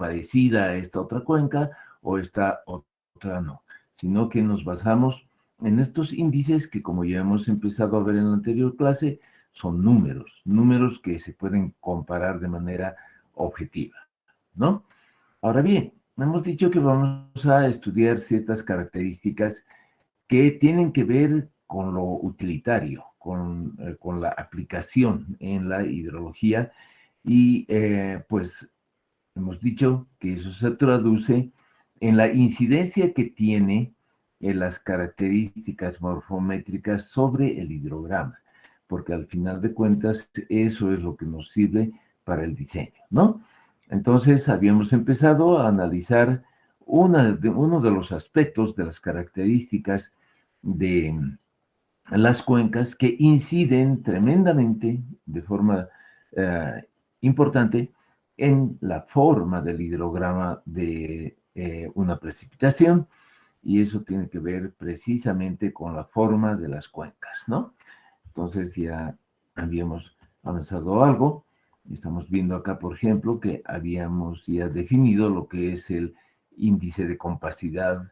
parecida a esta otra cuenca o esta otra no, sino que nos basamos en estos índices que, como ya hemos empezado a ver en la anterior clase, son números que se pueden comparar de manera objetiva, ¿no? Ahora bien, hemos dicho que vamos a estudiar ciertas características que tienen que ver con lo utilitario, con la aplicación en la hidrología y pues hemos dicho que eso se traduce en la incidencia que tiene en las características morfométricas sobre el hidrograma, porque al final de cuentas eso es lo que nos sirve para el diseño, ¿no? Entonces habíamos empezado a analizar uno de los aspectos de las características de las cuencas que inciden tremendamente de forma importante en la forma del hidrograma de una precipitación, y eso tiene que ver precisamente con la forma de las cuencas, ¿no? Entonces ya habíamos avanzado algo. Estamos viendo acá, por ejemplo, que habíamos ya definido lo que es el índice de compacidad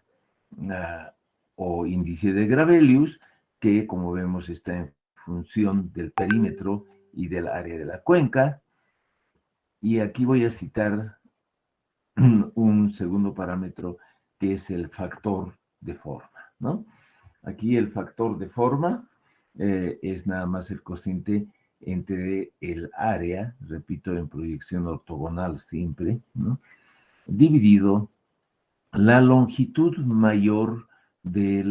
o índice de Gravelius, que como vemos está en función del perímetro y del área de la cuenca. Y aquí voy a citar un segundo parámetro que es el factor de forma, ¿no? Aquí el factor de forma es nada más el cociente entre el área, repito, en proyección ortogonal siempre, ¿no? Dividido la longitud mayor de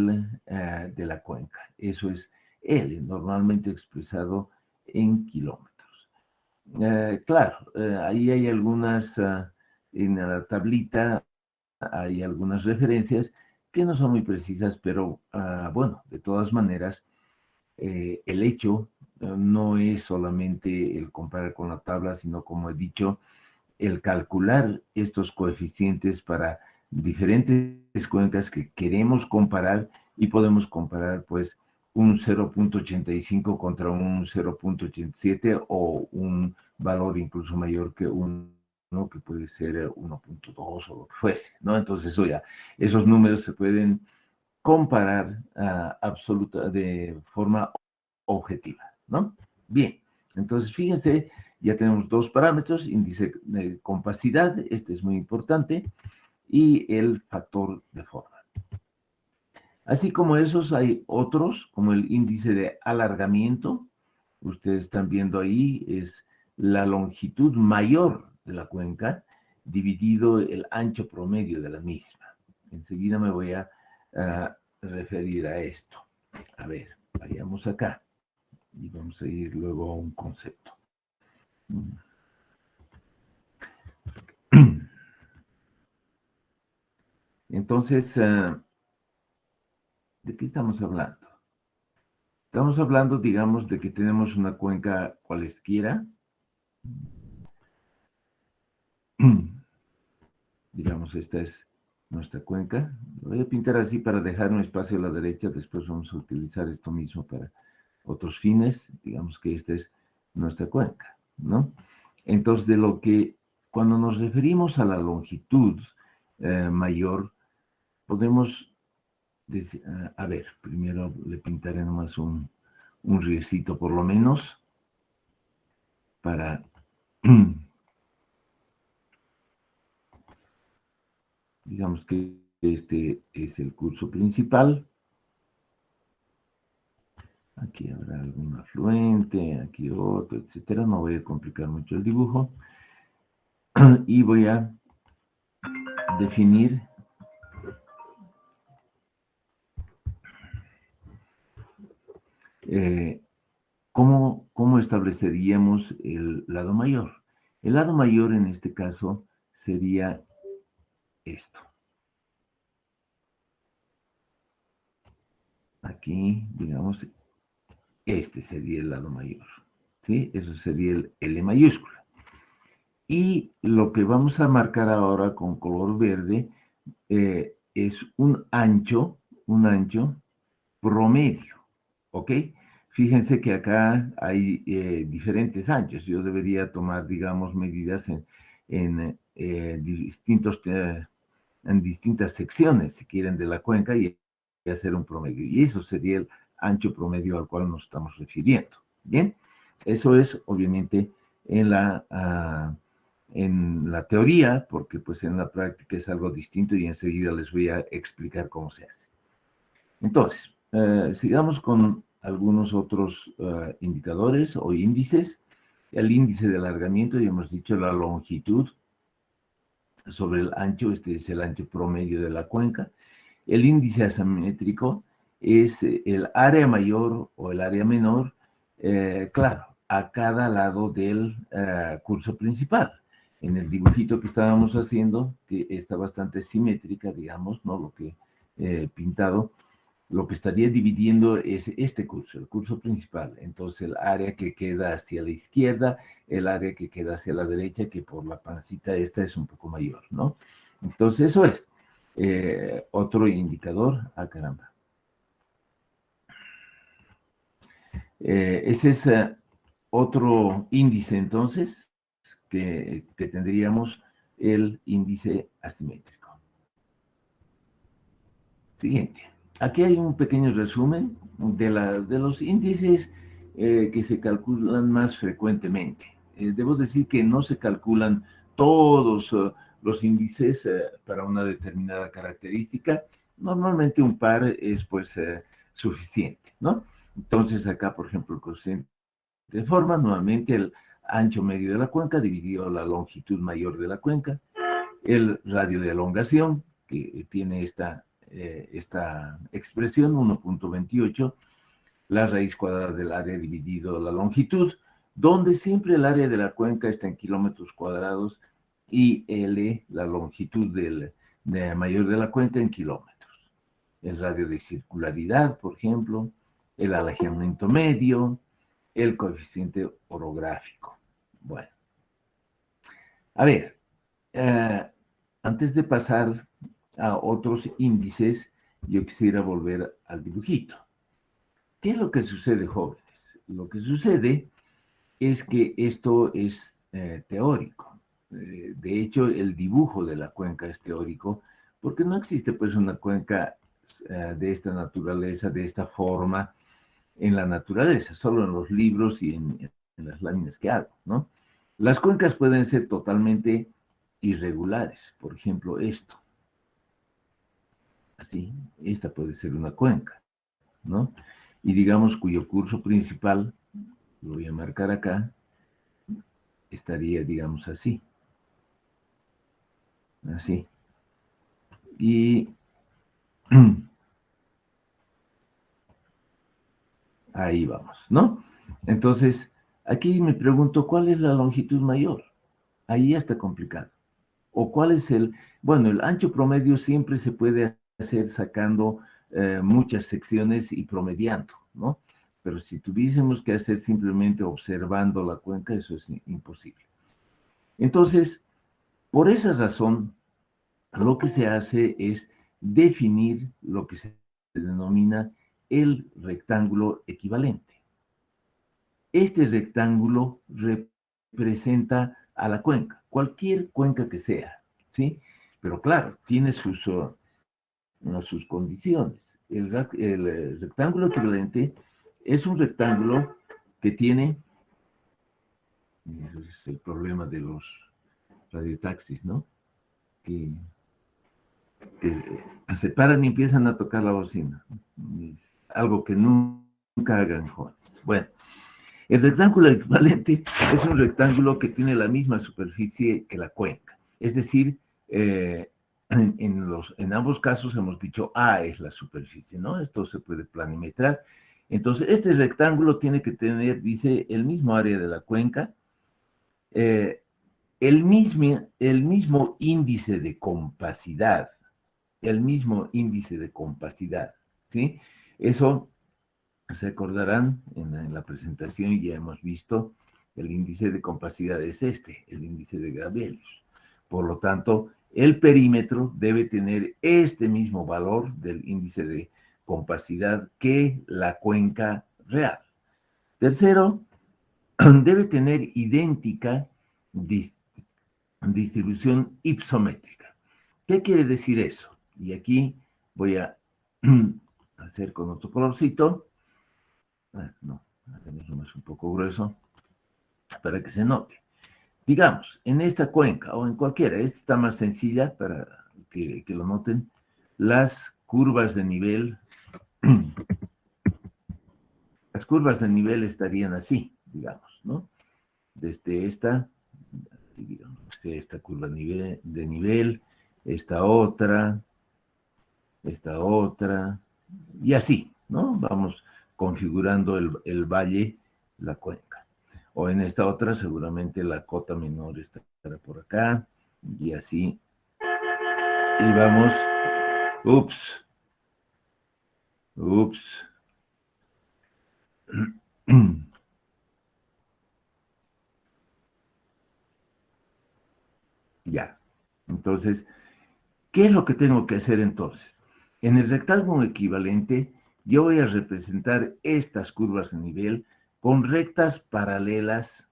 la cuenca. Eso es L, normalmente expresado en kilómetros. Claro, ahí hay algunas, en la tablita hay algunas referencias que no son muy precisas, pero bueno, de todas maneras, el hecho no es solamente el comparar con la tabla, sino como he dicho, el calcular estos coeficientes para diferentes cuencas que queremos comparar y podemos comparar pues un 0.85 contra un 0.87 o un valor incluso mayor que uno que puede ser 1.2 o lo que fuese, ¿no? Entonces eso ya, esos números se pueden comparar de forma objetiva, ¿no? Bien, entonces fíjense, ya tenemos dos parámetros, índice de compacidad, este es muy importante, y el factor de forma. Así como esos hay otros, como el índice de alargamiento, ustedes están viendo ahí, es la longitud mayor de la cuenca dividido el ancho promedio de la misma. Enseguida me voy a referir a esto. A ver, vayamos acá y vamos a ir luego a un concepto. Entonces, ¿de qué estamos hablando? Estamos hablando, digamos, de que tenemos una cuenca cualesquiera. Digamos, esta es nuestra cuenca. Lo voy a pintar así para dejar un espacio a la derecha. Después vamos a utilizar esto mismo para otros fines. Digamos que esta es nuestra cuenca, ¿no? Entonces, cuando nos referimos a la longitud mayor, podemos decir, a ver, primero le pintaré nomás un riecito por lo menos para digamos que este es el curso principal. Aquí habrá algún afluente, aquí otro, etcétera. No voy a complicar mucho el dibujo. Y voy a definir ¿cómo estableceríamos el lado mayor? El lado mayor en este caso sería esto. Aquí, digamos, este sería el lado mayor. ¿Sí? Eso sería el L mayúscula. Y lo que vamos a marcar ahora con color verde es un ancho promedio, ¿ok? Fíjense que acá hay diferentes anchos. Yo debería tomar, digamos, medidas en en distintas secciones, si quieren, de la cuenca y hacer un promedio. Y eso sería el ancho promedio al cual nos estamos refiriendo. Bien, eso es obviamente en la teoría, porque pues en la práctica es algo distinto y enseguida les voy a explicar cómo se hace. Entonces, sigamos con algunos otros indicadores o índices. El índice de alargamiento, ya hemos dicho, la longitud sobre el ancho, este es el ancho promedio de la cuenca. El índice asimétrico es el área mayor o el área menor, claro, a cada lado del curso principal. En el dibujito que estábamos haciendo, que está bastante simétrica, digamos, ¿no? Lo que pintado, lo que estaría dividiendo es este curso, el curso principal. Entonces, el área que queda hacia la izquierda, el área que queda hacia la derecha, que por la pancita esta es un poco mayor, ¿no? Entonces, eso es. Otro indicador, caramba. Ese es otro índice, entonces, que tendríamos el índice asimétrico. Siguiente. Aquí hay un pequeño resumen de los índices que se calculan más frecuentemente. Debo decir que no se calculan todos los índices para una determinada característica. Normalmente un par es pues suficiente, ¿no? Entonces acá, por ejemplo, el coeficiente de forma, nuevamente el ancho medio de la cuenca dividido la longitud mayor de la cuenca, el radio de elongación, que tiene esta expresión, 1.28, la raíz cuadrada del área dividido la longitud, donde siempre el área de la cuenca está en kilómetros cuadrados y L, la longitud mayor de la cuenca, en kilómetros. El radio de circularidad, por ejemplo, el alejamiento medio, el coeficiente orográfico. Bueno, a ver, antes de pasar a otros índices, yo quisiera volver al dibujito. ¿Qué es lo que sucede, jóvenes? Lo que sucede es que esto es teórico. De hecho, el dibujo de la cuenca es teórico, porque no existe pues una cuenca de esta naturaleza, de esta forma, en la naturaleza, solo en los libros y en las láminas que hago, ¿no? Las cuencas pueden ser totalmente irregulares. Por ejemplo, esto. Así, esta puede ser una cuenca, ¿no? Y digamos cuyo curso principal, lo voy a marcar acá, estaría, digamos, así. Así. Y ahí vamos, ¿no? Entonces, aquí me pregunto, ¿cuál es la longitud mayor? Ahí ya está complicado. ¿O cuál es bueno, el ancho promedio siempre se puede hacer sacando muchas secciones y promediando, ¿no? Pero si tuviésemos que hacer simplemente observando la cuenca, eso es imposible. Entonces, por esa razón, lo que se hace es definir lo que se denomina el rectángulo equivalente. Este rectángulo representa a la cuenca, cualquier cuenca que sea, ¿sí? Pero claro, tiene sus condiciones. El rectángulo equivalente es un rectángulo que tiene, ese es el problema de los radiotaxis, ¿no? Que se paran y empiezan a tocar la bocina. Es algo que nunca hagan, jóvenes. Bueno, el rectángulo equivalente es un rectángulo que tiene la misma superficie que la cuenca. Es decir, en ambos casos hemos dicho A es la superficie, ¿no? Esto se puede planimetrar. Entonces, este rectángulo tiene que tener, dice, el mismo área de la cuenca, el mismo índice de compacidad, ¿sí? Eso se acordarán, en la presentación ya hemos visto, el índice de compacidad es el índice de Gabelius. Por lo tanto, el perímetro debe tener este mismo valor del índice de compacidad que la cuenca real. Tercero, debe tener idéntica distribución hipométrica. ¿Qué quiere decir eso? Y aquí voy a hacer con otro colorcito. No, es un poco grueso para que se note. Digamos, en esta cuenca o en cualquiera, esta está más sencilla para que lo noten, las curvas de nivel, las curvas de nivel estarían así, digamos, ¿no? Desde digamos, esta curva de nivel, esta otra, y así, ¿no? Vamos configurando el valle, la cuenca. O en esta otra, seguramente la cota menor estará por acá, y así. Y vamos, ups, ya. Entonces, ¿qué es lo que tengo que hacer entonces? En el rectángulo equivalente, yo voy a representar estas curvas de nivel con rectas paralelas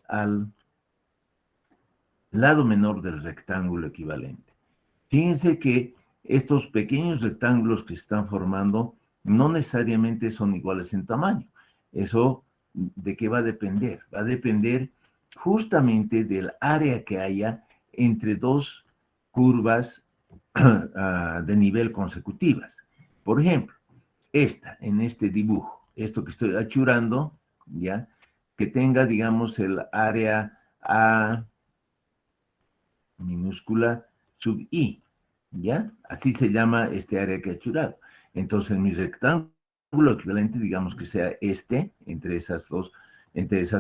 al lado menor del rectángulo equivalente. Fíjense que estos pequeños rectángulos que se están formando no necesariamente son iguales en tamaño. ¿Eso de qué va a depender? Va a depender justamente del área que haya entre dos curvas de nivel consecutivas. Por ejemplo, en este dibujo, esto que estoy achurando, ¿ya? Que tenga, digamos, el área A minúscula sub I, ¿ya? Así se llama este área que he achurado. Entonces, mi rectángulo equivalente, digamos que sea entre esas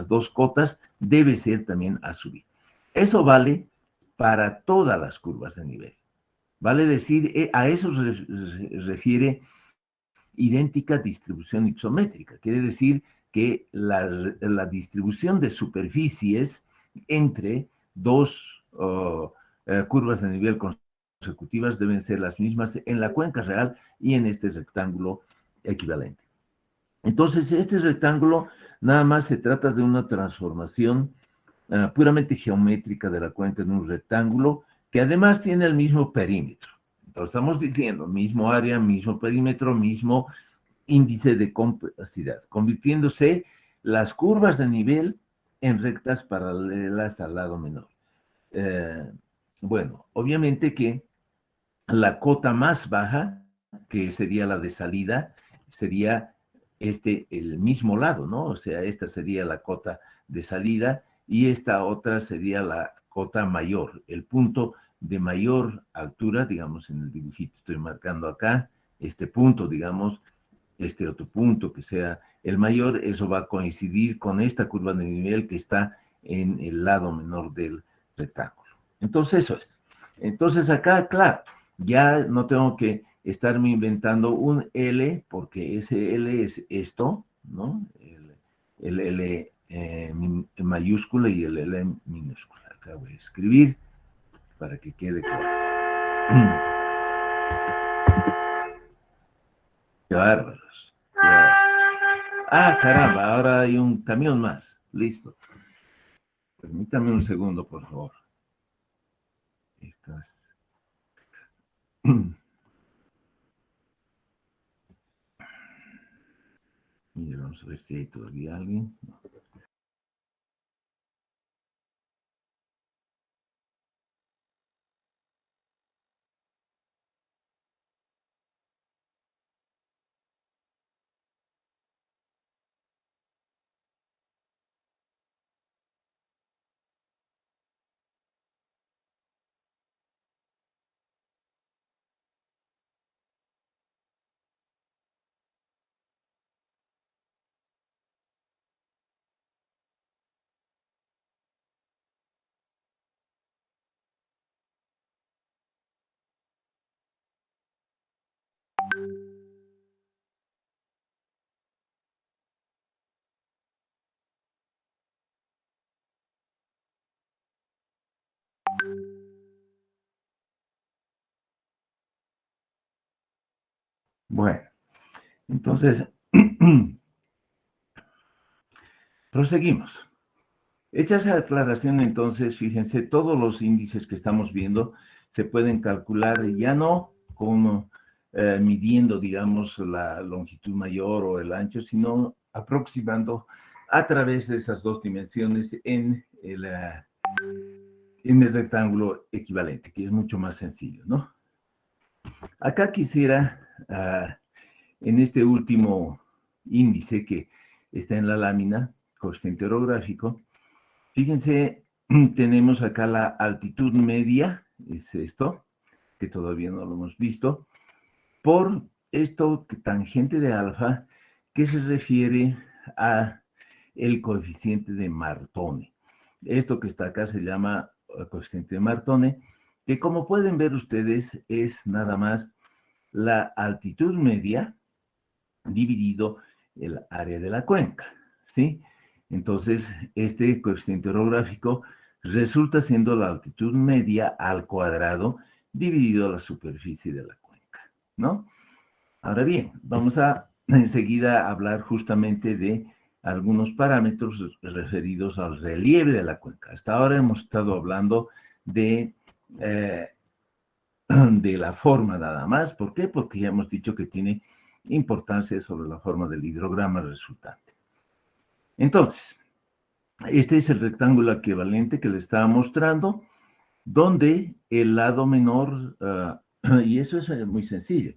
dos cotas, debe ser también A sub I. Eso vale para todas las curvas de nivel. Vale decir, a eso se refiere idéntica distribución isométrica. Quiere decir que la distribución de superficies entre dos curvas de nivel consecutivas deben ser las mismas en la cuenca real y en este rectángulo equivalente. Entonces, este rectángulo nada más se trata de una transformación puramente geométrica de la cuenca en un rectángulo que además tiene el mismo perímetro. Entonces, estamos diciendo mismo área, mismo perímetro, mismo índice de compacidad, convirtiéndose las curvas de nivel en rectas paralelas al lado menor. Bueno, obviamente que la cota más baja, que sería la de salida, sería el mismo lado, ¿no? O sea, esta sería la cota de salida y esta otra sería la cota mayor, el punto de mayor altura, digamos, en el dibujito estoy marcando acá, este punto, digamos, este otro punto que sea el mayor, eso va a coincidir con esta curva de nivel que está en el lado menor del rectángulo. Entonces, eso es. Entonces, acá, claro, ya no tengo que estarme inventando un L, porque ese L es esto, ¿no? El L mayúscula y el L minúscula. Acá voy a escribir para que quede claro. Qué bárbaros. Ah, caramba, ahora hay un camión más. Listo. Permítame un segundo, por favor. Esto es... Y vamos a ver si hay todavía alguien. No. Bueno, entonces, proseguimos. Hecha esa aclaración, entonces, fíjense, todos los índices que estamos viendo se pueden calcular ya no como midiendo, digamos, la longitud mayor o el ancho, sino aproximando a través de esas dos dimensiones en el rectángulo equivalente, que es mucho más sencillo, ¿no? Acá quisiera, en este último índice que está en la lámina, coeficiente orográfico, fíjense, tenemos acá la altitud media, es esto, que todavía no lo hemos visto, por esto tangente de alfa, que se refiere a el coeficiente de Martone. Esto que está acá se llama coeficiente de Martone, que como pueden ver ustedes es nada más la altitud media dividido el área de la cuenca, ¿sí? Entonces, este coeficiente orográfico resulta siendo la altitud media al cuadrado dividido la superficie de la cuenca, ¿no? Ahora bien, vamos a enseguida hablar justamente de algunos parámetros referidos al relieve de la cuenca. Hasta ahora hemos estado hablando de la forma nada más. ¿Por qué? Porque ya hemos dicho que tiene importancia sobre la forma del hidrograma resultante. Entonces, este es el rectángulo equivalente que le estaba mostrando, donde el lado menor, y eso es muy sencillo,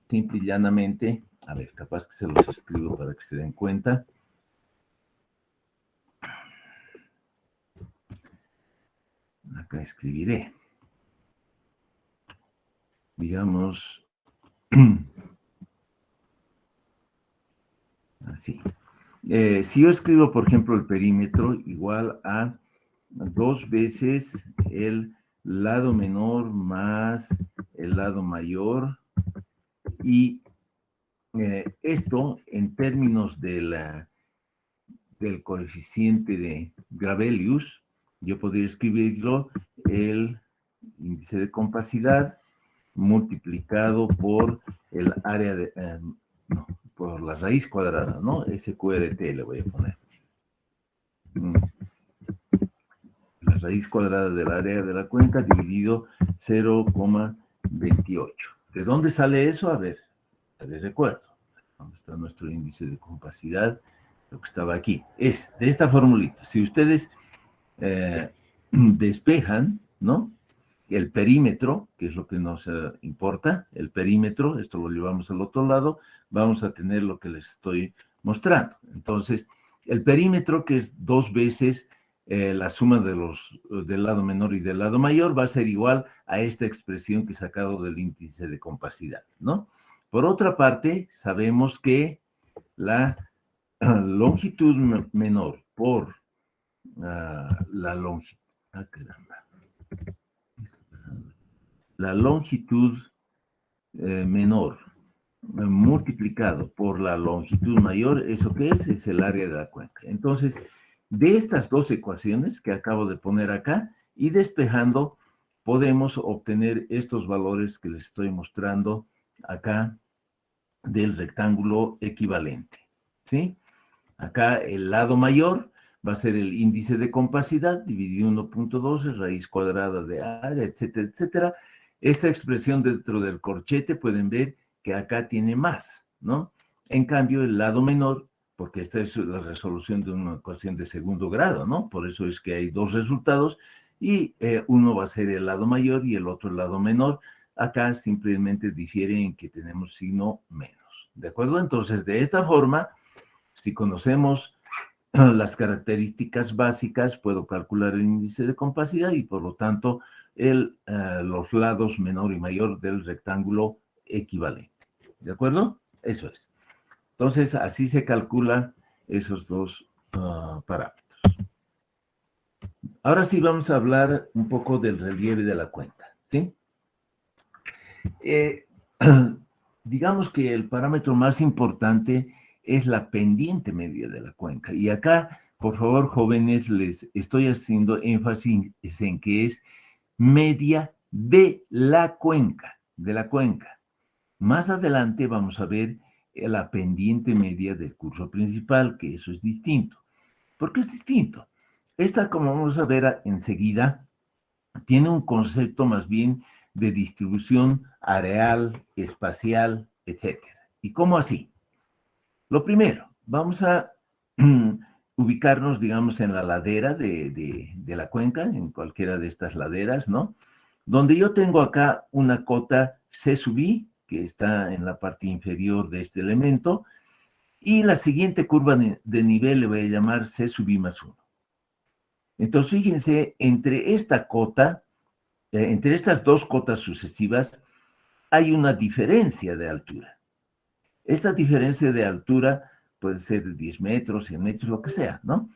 simple y llanamente, a ver, capaz que se los escribo para que se den cuenta. Acá escribiré. Digamos, así. Si yo escribo, por ejemplo, el perímetro igual a 2 veces el lado menor más el lado mayor, y esto en términos del coeficiente de Gravelius, yo podría escribirlo el índice de compacidad multiplicado por el área de, no, por la raíz cuadrada, ¿no? SQRT le voy a poner. La raíz cuadrada del área de la cuenca dividido 0,28. ¿De dónde sale eso? A ver, les recuerdo. ¿Dónde está nuestro índice de compacidad? Lo que estaba aquí. Es de esta formulita. Si ustedes despejan, ¿no? El perímetro, que es lo que nos importa, el perímetro, esto lo llevamos al otro lado, vamos a tener lo que les estoy mostrando. Entonces, el perímetro, que es 2 veces la suma del lado menor y del lado mayor, va a ser igual a esta expresión que he sacado del índice de compacidad, ¿no? Por otra parte, sabemos que la longitud menor por la longitud, la longitud menor multiplicado por la longitud mayor, ¿eso qué es? Es el área de la cuenca. Entonces, de estas dos ecuaciones que acabo de poner acá y despejando, podemos obtener estos valores que les estoy mostrando acá del rectángulo equivalente, ¿sí? Acá el lado mayor va a ser el índice de compacidad dividido 1.12, raíz cuadrada de área, etcétera, etcétera. Esta expresión dentro del corchete pueden ver que acá tiene más, ¿no? En cambio, el lado menor, porque esta es la resolución de una ecuación de segundo grado, ¿no? Por eso es que hay dos resultados y uno va a ser el lado mayor y el otro el lado menor. Acá simplemente difiere en que tenemos signo menos, ¿de acuerdo? Entonces, de esta forma, si conocemos las características básicas, puedo calcular el índice de compacidad y por lo tanto los lados menor y mayor del rectángulo equivalente. ¿De acuerdo? Eso es. Entonces, así se calculan esos dos parámetros. Ahora sí vamos a hablar un poco del relieve de la cuenca, ¿sí? Digamos que el parámetro más importante es la pendiente media de la cuenca. Y acá, por favor, jóvenes, les estoy haciendo énfasis en que es media de la cuenca, de la cuenca. Más adelante vamos a ver la pendiente media del curso principal, que eso es distinto. ¿Por qué es distinto? Esta, como vamos a ver enseguida, tiene un concepto más bien de distribución areal, espacial, etcétera. ¿Y cómo así? Lo primero, vamos a ubicarnos, digamos, en la ladera de la cuenca, en cualquiera de estas laderas, ¿no? Donde yo tengo acá una cota C sub I, que está en la parte inferior de este elemento, y la siguiente curva de nivel le voy a llamar C sub I más 1. Entonces, fíjense, entre esta cota, entre estas dos cotas sucesivas, hay una diferencia de altura. Esta diferencia de altura puede ser de 10 metros, 100 metros, lo que sea, ¿no?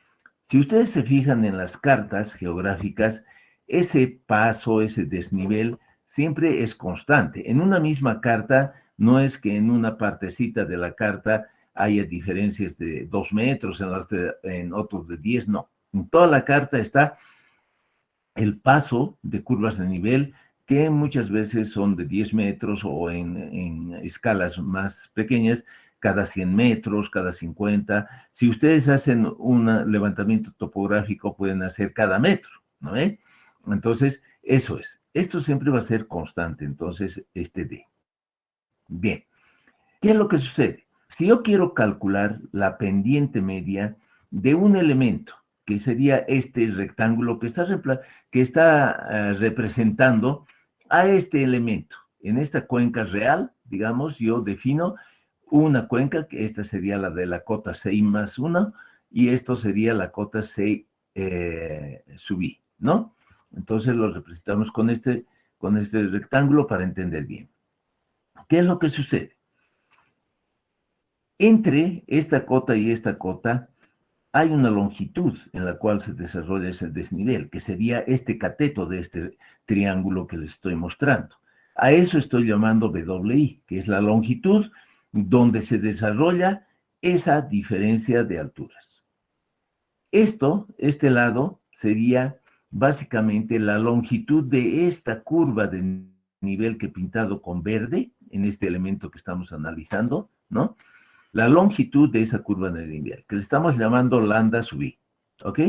Si ustedes se fijan en las cartas geográficas, ese paso, ese desnivel, siempre es constante. En una misma carta, no es que en una partecita de la carta haya diferencias de 2 metros, en otros de 10, no. En toda la carta está el paso de curvas de nivel, que muchas veces son de 10 metros o en escalas más pequeñas, cada 100 metros, cada 50. Si ustedes hacen un levantamiento topográfico, pueden hacer cada metro, ¿no ve? Entonces, eso es. Esto siempre va a ser constante, entonces, este D. Bien, ¿qué es lo que sucede? Si yo quiero calcular la pendiente media de un elemento, que sería este rectángulo que está representando a este elemento, en esta cuenca real, digamos, yo defino una cuenca, que esta sería la de la cota 6 más 1, y esto sería la cota 6 sub i, ¿no? Entonces lo representamos con este rectángulo para entender bien. ¿Qué es lo que sucede? Entre esta cota y esta cota hay una longitud en la cual se desarrolla ese desnivel, que sería este cateto de este triángulo que les estoy mostrando. A eso estoy llamando WI, que es la longitud donde se desarrolla esa diferencia de alturas. Este lado, sería básicamente la longitud de esta curva de nivel que he pintado con verde, en este elemento que estamos analizando, ¿no? La longitud de esa curva de nivel, que le estamos llamando lambda sub i, ¿ok?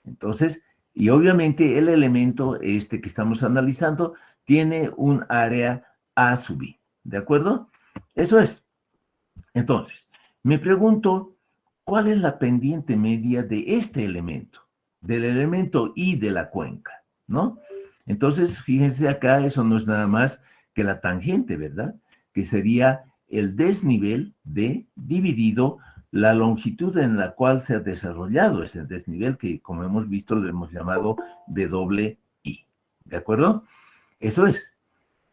Entonces, y obviamente el elemento este que estamos analizando tiene un área A sub i, ¿de acuerdo? Eso es. Entonces, me pregunto, ¿cuál es la pendiente media de este elemento? Del elemento I de la cuenca, ¿no? Entonces, fíjense acá, eso no es nada más que la tangente, ¿verdad? Que sería el desnivel de dividido la longitud en la cual se ha desarrollado ese desnivel, que como hemos visto lo hemos llamado WI, ¿de acuerdo? Eso es.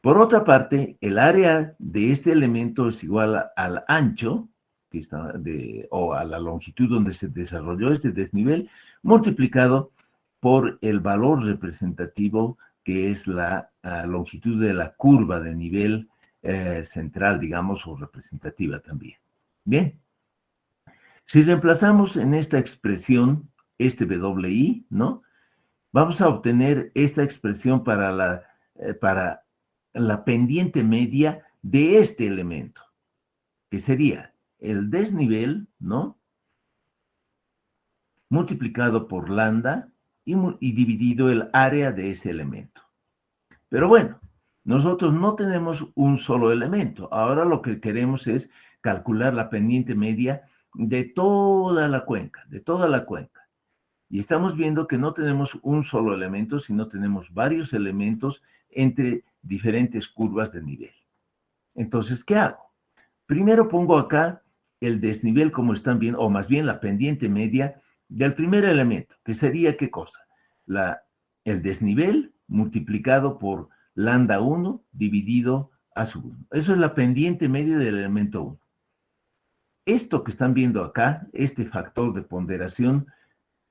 Por otra parte, el área de este elemento es igual al ancho, que está o a la longitud donde se desarrolló este desnivel, multiplicado por el valor representativo, que es la longitud de la curva de nivel central, digamos, o representativa también. Bien, si reemplazamos en esta expresión este WI, ¿no? Vamos a obtener esta expresión para la pendiente media de este elemento, que sería el desnivel, ¿no? Multiplicado por lambda y dividido el área de ese elemento. Pero bueno, nosotros no tenemos un solo elemento. Ahora lo que queremos es calcular la pendiente media de toda la cuenca, de toda la cuenca. Y estamos viendo que no tenemos un solo elemento, sino tenemos varios elementos entre diferentes curvas de nivel. Entonces, ¿qué hago? Primero pongo acá el desnivel como están viendo, o más bien la pendiente media del primer elemento, que sería ¿qué cosa? El desnivel multiplicado por lambda 1 dividido a sub 1. Eso es la pendiente media del elemento 1. Esto que están viendo acá, este factor de ponderación,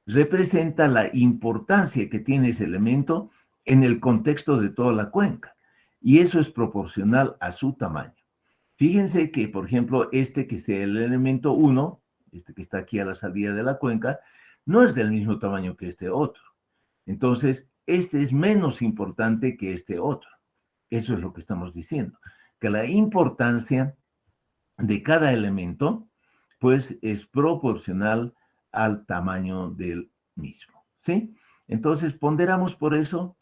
representa la importancia que tiene ese elemento en el contexto de toda la cuenca. Y eso es proporcional a su tamaño. Fíjense que, por ejemplo, este que es el elemento 1, este que está aquí a la salida de la cuenca, no es del mismo tamaño que este otro. Entonces, este es menos importante que este otro. Eso es lo que estamos diciendo, que la importancia de cada elemento, pues, es proporcional al tamaño del mismo. ¿sí? Entonces ponderamos por eso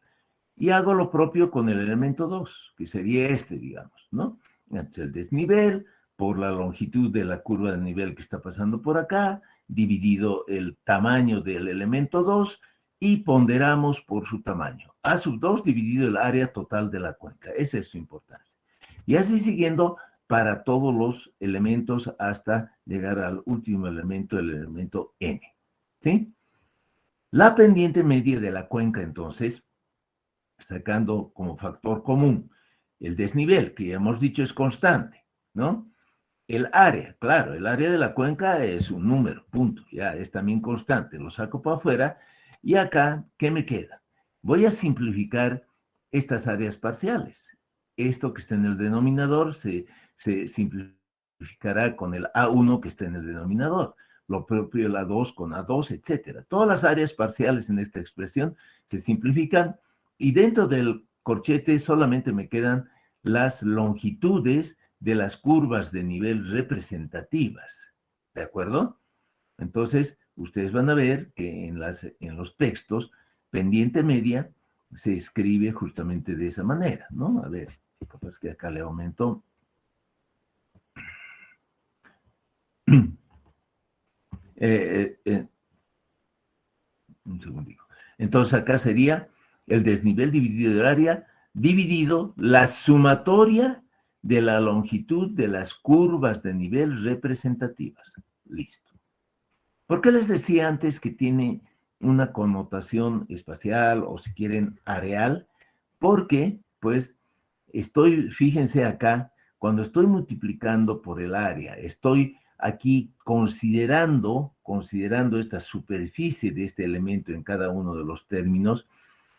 y hago lo propio con el elemento 2, que sería este, digamos, ¿no? Entonces, el desnivel por la longitud de la curva de nivel que está pasando por acá, dividido el tamaño del elemento 2 y ponderamos por su tamaño. A sub 2 dividido el área total de la cuenca. Esa es su importancia. Y así siguiendo para todos los elementos hasta llegar al último elemento, el elemento n. ¿Sí? La pendiente media de la cuenca, entonces, sacando como factor común el desnivel, que ya hemos dicho es constante, ¿no? El área, claro, el área de la cuenca es un número, punto, ya es también constante, lo saco para afuera y acá, ¿qué me queda? Voy a simplificar estas áreas parciales. Esto que está en el denominador se simplificará con el A1 que está en el denominador, lo propio el A2 con A2, etcétera. Todas las áreas parciales en esta expresión se simplifican y dentro del corchete solamente me quedan las longitudes de las curvas de nivel representativas, ¿de acuerdo? Entonces, ustedes van a ver que en los textos, pendiente media se escribe justamente de esa manera, ¿no? A ver, capaz que acá le aumento. Un segundito. Entonces, acá sería el desnivel dividido el área, dividido la sumatoria de la longitud de las curvas de nivel representativas. Listo. ¿Por qué les decía antes que tiene una connotación espacial o si quieren areal? Porque, pues, fíjense acá, cuando estoy multiplicando por el área, estoy aquí considerando esta superficie de este elemento en cada uno de los términos,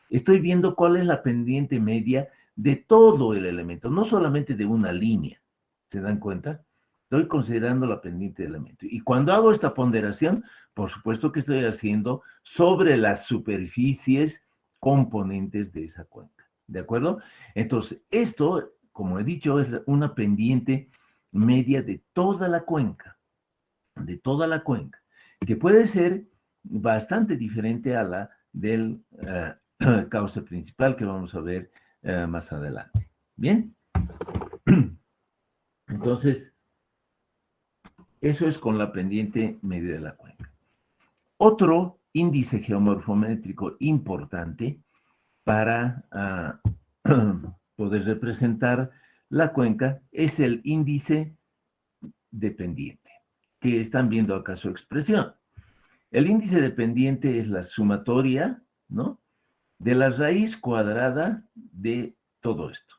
estoy viendo cuál es la pendiente media de todo el elemento, no solamente de una línea. ¿Se dan cuenta? Estoy considerando la pendiente del elemento. Y cuando hago esta ponderación, por supuesto que estoy haciendo sobre las superficies componentes de esa cuenca. ¿De acuerdo? Entonces, esto, como he dicho, es una pendiente media de toda la cuenca, que puede ser bastante diferente a la del cauce principal que vamos a ver más adelante. Bien, entonces, eso es con la pendiente media de la cuenca. Otro índice geomorfométrico importante para poder representar la cuenca es el índice dependiente, que están viendo acá su expresión. El índice dependiente es la sumatoria, ¿no?, de la raíz cuadrada de todo esto.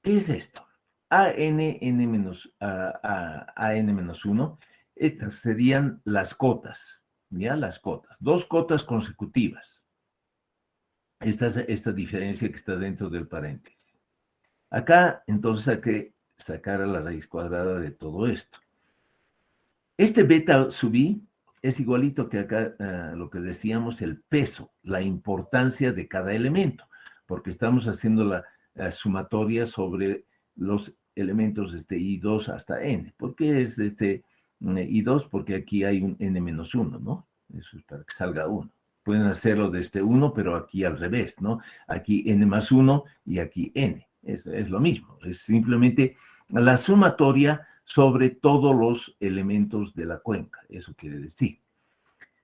¿Qué es esto? AN-1, estas serían las cotas, ¿ya? Las cotas, dos cotas consecutivas. Esta es esta diferencia que está dentro del paréntesis. Acá, entonces, hay que sacar a la raíz cuadrada de todo esto. Este beta sub i es igualito que acá lo que decíamos, el peso, la importancia de cada elemento, porque estamos haciendo la sumatoria sobre los elementos de I2 hasta N. ¿Por qué es I2? Porque aquí hay un N-1, ¿no? Eso es para que salga 1. Pueden hacerlo desde 1, pero aquí al revés, ¿no? Aquí N+1 y aquí N. Es lo mismo, es simplemente la sumatoria sobre todos los elementos de la cuenca, eso quiere decir.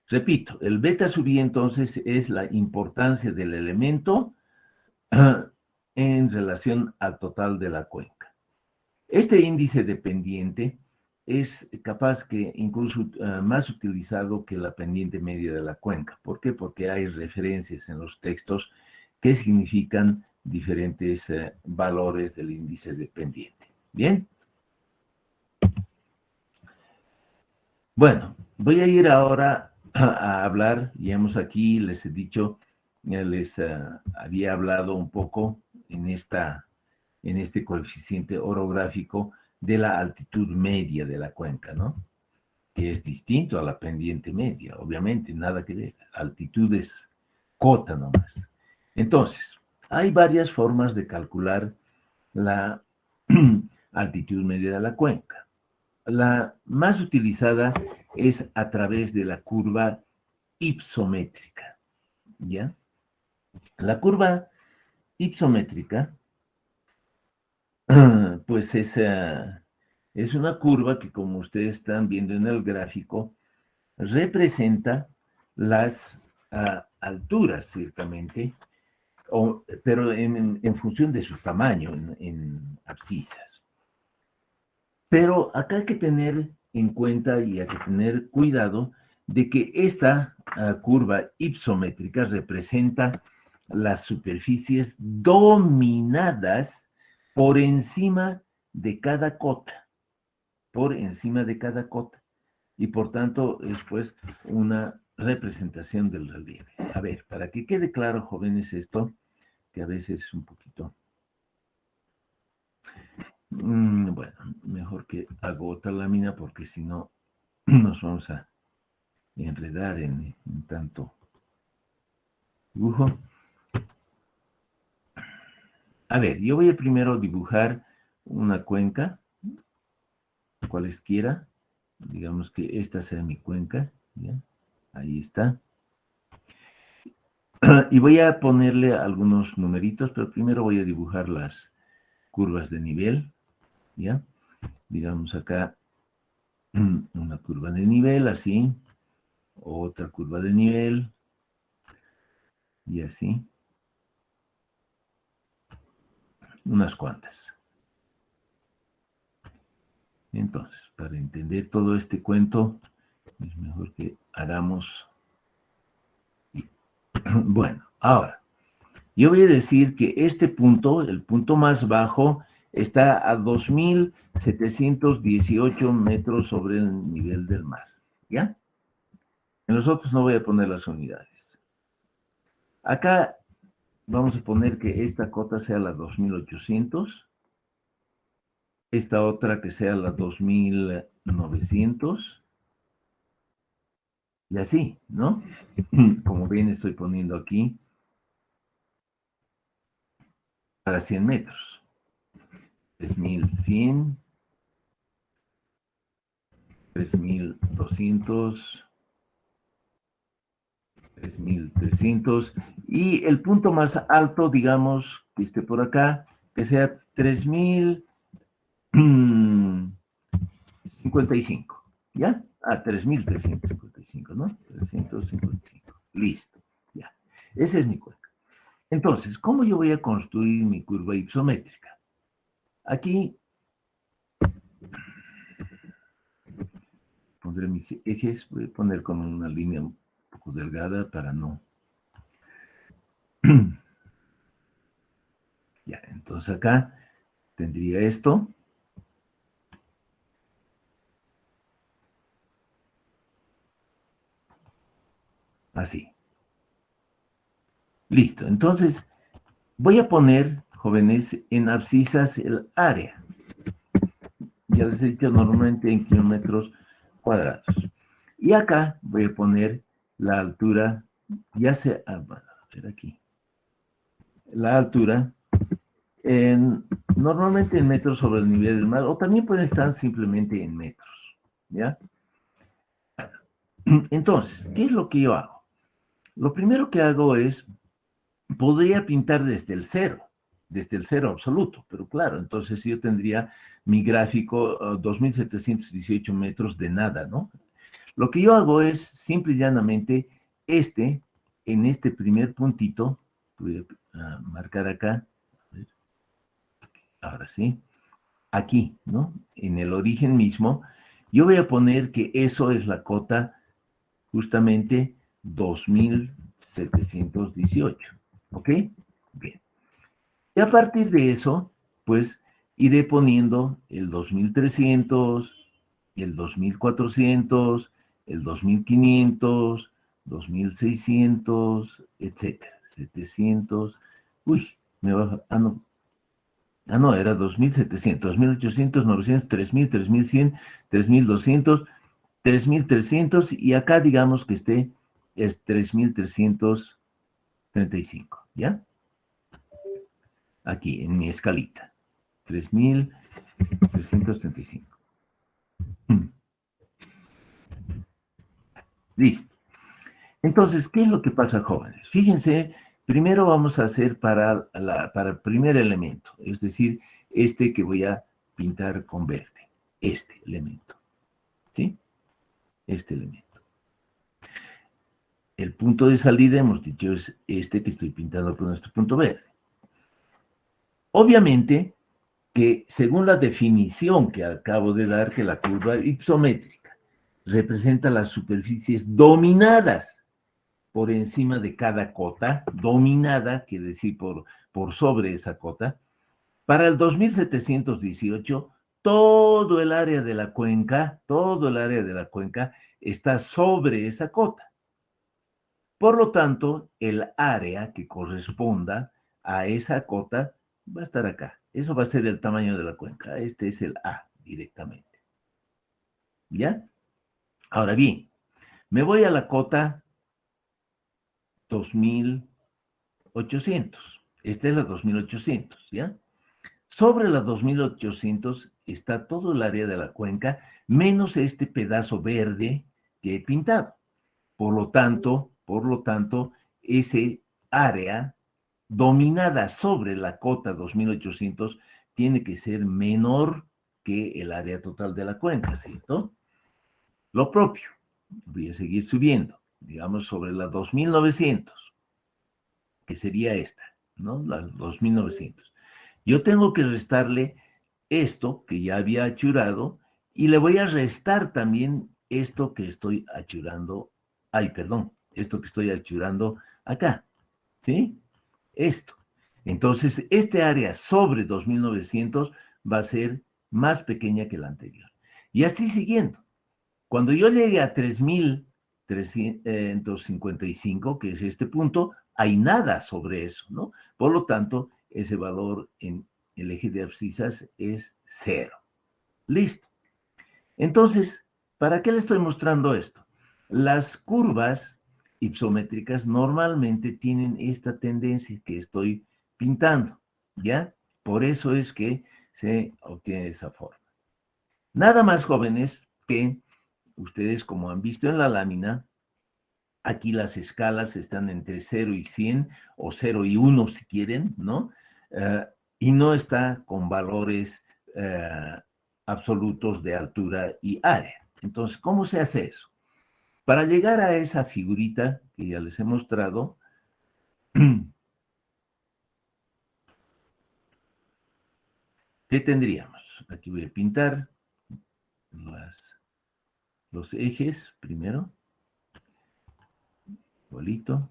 Repito, el beta sub i entonces es la importancia del elemento en relación al total de la cuenca. Este índice dependiente es capaz que incluso más utilizado que la pendiente media de la cuenca. ¿Por qué? Porque hay referencias en los textos que significan diferentes valores del índice dependiente. ¿Bien? Bueno, voy a ir ahora a hablar, ya hemos aquí, les he dicho, ya les había hablado un poco en este coeficiente orográfico de la altitud media de la cuenca, ¿no? Que es distinto a la pendiente media, obviamente, nada que ver. Altitud es cota nomás. Entonces, hay varias formas de calcular la altitud media de la cuenca. La más utilizada es a través de la curva ipsométrica, ¿ya? La curva ipsométrica, pues es una curva que, como ustedes están viendo en el gráfico, representa las alturas, ciertamente, pero en función de su tamaño en abscisas. Pero acá hay que tener en cuenta y hay que tener cuidado de que esta curva ipsométrica representa las superficies dominadas por encima de cada cota, por encima de cada cota. Y por tanto es pues una representación del relieve. A ver, para que quede claro, jóvenes, esto, que a veces es un poquito... bueno, mejor que hago otra lámina porque si no nos vamos a enredar en tanto dibujo. A ver, yo voy a primero dibujar una cuenca, cualesquiera. Digamos que esta sea mi cuenca, ¿ya? Ahí está. Y voy a ponerle algunos numeritos, pero primero voy a dibujar las curvas de nivel, ¿ya? Digamos acá una curva de nivel, así, otra curva de nivel, y así, unas cuantas. Entonces, para entender todo este cuento, es mejor que hagamos... Bueno, ahora, yo voy a decir que este punto, el punto más bajo, está a 2.718 metros sobre el nivel del mar, ¿ya? En los otros no voy a poner las unidades. Acá vamos a poner que esta cota sea la 2.800, esta otra que sea la 2.900, y así, ¿no? Como ven, estoy poniendo aquí cada 100 metros. 3.100, 3.200, 3.300, y el punto más alto, digamos, que esté por acá, que sea 3.055, ¿ya? 3.355, ¿no? 355, listo, ya. Esa es mi cuenta. Entonces, ¿cómo yo voy a construir mi curva ipsométrica? Aquí pondré mis ejes, voy a poner con una línea un poco delgada para no... Ya, entonces acá tendría esto. Así. Listo. Entonces, voy a poner, jóvenes, en abscisas el área. Ya les he dicho normalmente en kilómetros cuadrados. Y acá voy a poner la altura, ya sea, bueno, a ver aquí. La altura normalmente en metros sobre el nivel del mar, o también pueden estar simplemente en metros, ¿ya? Entonces, ¿qué es lo que yo hago? Lo primero que hago es, podría pintar desde el cero absoluto, pero claro, entonces yo tendría mi gráfico 2.718 metros de nada, ¿no? Lo que yo hago es, simple y llanamente, en este primer puntito, voy a marcar acá, ahora sí, aquí, ¿no? En el origen mismo, yo voy a poner que eso es la cota justamente 2.718, ¿ok? Bien. Y a partir de eso, pues iré poniendo el 2.300, el 2.400, el 2.500, 2.600, etcétera, 700, uy, me baja, no, era 2.700, 2.800, 900, 3.000, 3.100, 3.200, 3.300 y acá digamos que es 3.335, ¿ya? Aquí en mi escalita, 3.335. Listo. Entonces, ¿qué es lo que pasa, jóvenes? Fíjense, primero vamos a hacer para el primer elemento, es decir, este que voy a pintar con verde, este elemento, ¿sí? Este elemento. El punto de salida, hemos dicho, es este que estoy pintando con nuestro punto verde. Obviamente que según la definición que acabo de dar, que la curva ipsométrica representa las superficies dominadas por encima de cada cota, dominada, quiere decir por sobre esa cota. Para el 2718, todo el área de la cuenca, está sobre esa cota. Por lo tanto, el área que corresponda a esa cota va a estar acá. Eso va a ser el tamaño de la cuenca. Este es el A directamente. ¿Ya? Ahora bien, me voy a la cota 2800. Esta es la 2800, ¿ya? Sobre la 2800 está todo el área de la cuenca, menos este pedazo verde que he pintado. Por lo tanto, ese área dominada sobre la cota 2800 tiene que ser menor que el área total de la cuenca, ¿cierto? Lo propio, voy a seguir subiendo, digamos sobre la 2900, que sería esta, ¿no? La 2900. Yo tengo que restarle esto que ya había achurado y le voy a restar también esto que estoy achurando, esto que estoy achurando acá, ¿sí? Esto. Entonces, este área sobre 2900 va a ser más pequeña que la anterior. Y así siguiendo. Cuando yo llegue a 3355, que es este punto, hay nada sobre eso, ¿no? Por lo tanto, ese valor en el eje de abscisas es 0. Listo. Entonces, ¿para qué le estoy mostrando esto? Las curvas ipsométricas normalmente tienen esta tendencia que estoy pintando, ¿ya? Por eso es que se obtiene de esa forma. Nada más, jóvenes, que ustedes, como han visto en la lámina, aquí las escalas están entre 0 y 100 o 0 y 1 si quieren, ¿no? Y no está con valores absolutos de altura y área. Entonces, ¿cómo se hace eso? Para llegar a esa figurita que ya les he mostrado, ¿qué tendríamos? Aquí voy a pintar los ejes primero, igualito,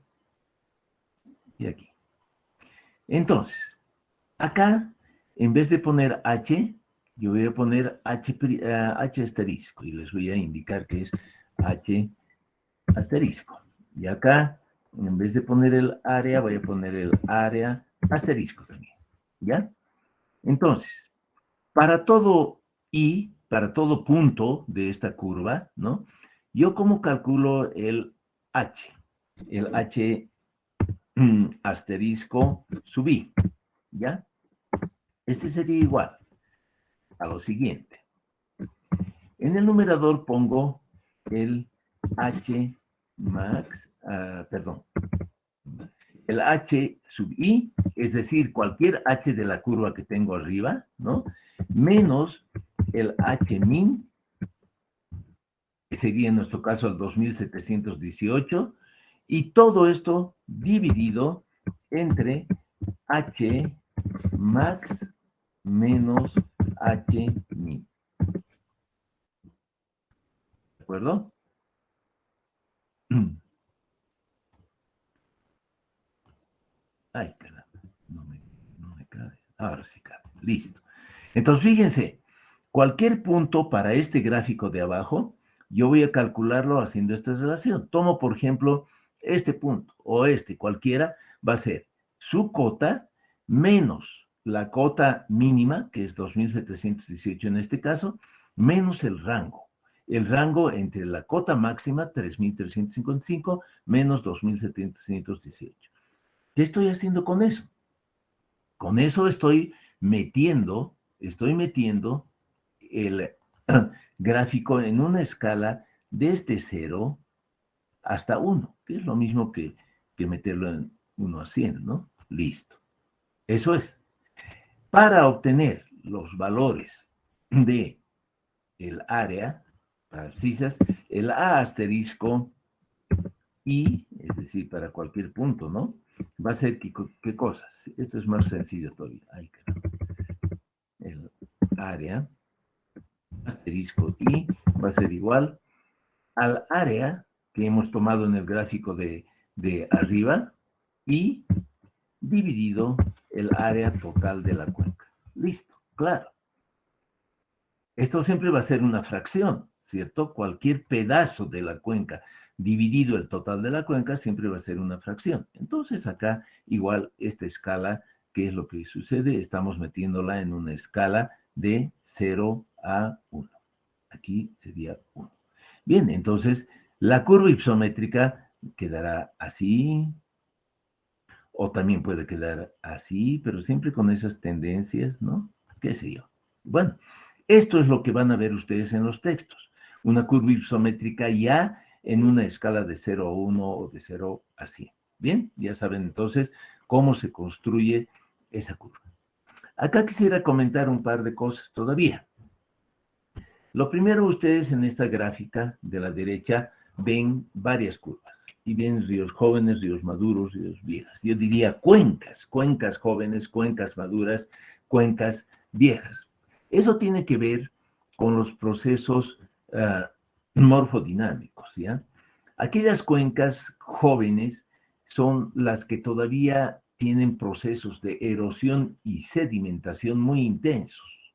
y aquí. Entonces, acá, en vez de poner H, yo voy a poner H asterisco y les voy a indicar que es H asterisco. Y acá, en vez de poner el área, voy a poner el área asterisco también. ¿Ya? Entonces, para todo I, para todo punto de esta curva, ¿no? Yo cómo calculo el H. El H asterisco sub I. ¿Ya? Este sería igual a lo siguiente. En el numerador pongo el H max, el H sub I, es decir, cualquier H de la curva que tengo arriba, ¿no? Menos el H min, que sería en nuestro caso el 2718, y todo esto dividido entre H max menos H min. ¿De acuerdo? Ay, caramba, no me cabe. Ahora sí cabe. Listo. Entonces, fíjense, cualquier punto para este gráfico de abajo, yo voy a calcularlo haciendo esta relación. Tomo, por ejemplo, este punto o cualquiera, va a ser su cota menos la cota mínima, que es 2718 en este caso, menos el rango. El rango entre la cota máxima, 3355, menos 2718. ¿Qué estoy haciendo con eso? Con eso estoy metiendo el gráfico en una escala desde 0 hasta 1, que es lo mismo que meterlo en 1 a 100, ¿no? Listo. Eso es. Para obtener los valores de el área para abscisas, el A asterisco I, es decir, para cualquier punto, ¿no? Va a ser ¿qué cosas? Esto es más sencillo todavía. Ahí queda. El área asterisco I va a ser igual al área que hemos tomado en el gráfico de arriba y dividido el área total de la cuenca. Listo, claro. Esto siempre va a ser una fracción, ¿cierto? Cualquier pedazo de la cuenca dividido el total de la cuenca siempre va a ser una fracción. Entonces acá igual esta escala, ¿qué es lo que sucede? Estamos metiéndola en una escala de 0 a 1. Aquí sería 1. Bien, entonces la curva hipométrica quedará así, o también puede quedar así, pero siempre con esas tendencias, ¿no? ¿Qué sé yo? Bueno, esto es lo que van a ver ustedes en los textos. Una curva isométrica ya en una escala de 0 a 1 o de 0 a 100. Bien, ya saben entonces cómo se construye esa curva. Acá quisiera comentar un par de cosas todavía. Lo primero, ustedes en esta gráfica de la derecha ven varias curvas y ven ríos jóvenes, ríos maduros, ríos viejas. Yo diría cuencas, cuencas jóvenes, cuencas maduras, cuencas viejas. Eso tiene que ver con los procesos morfodinámicos, ¿ya? Aquellas cuencas jóvenes son las que todavía tienen procesos de erosión y sedimentación muy intensos.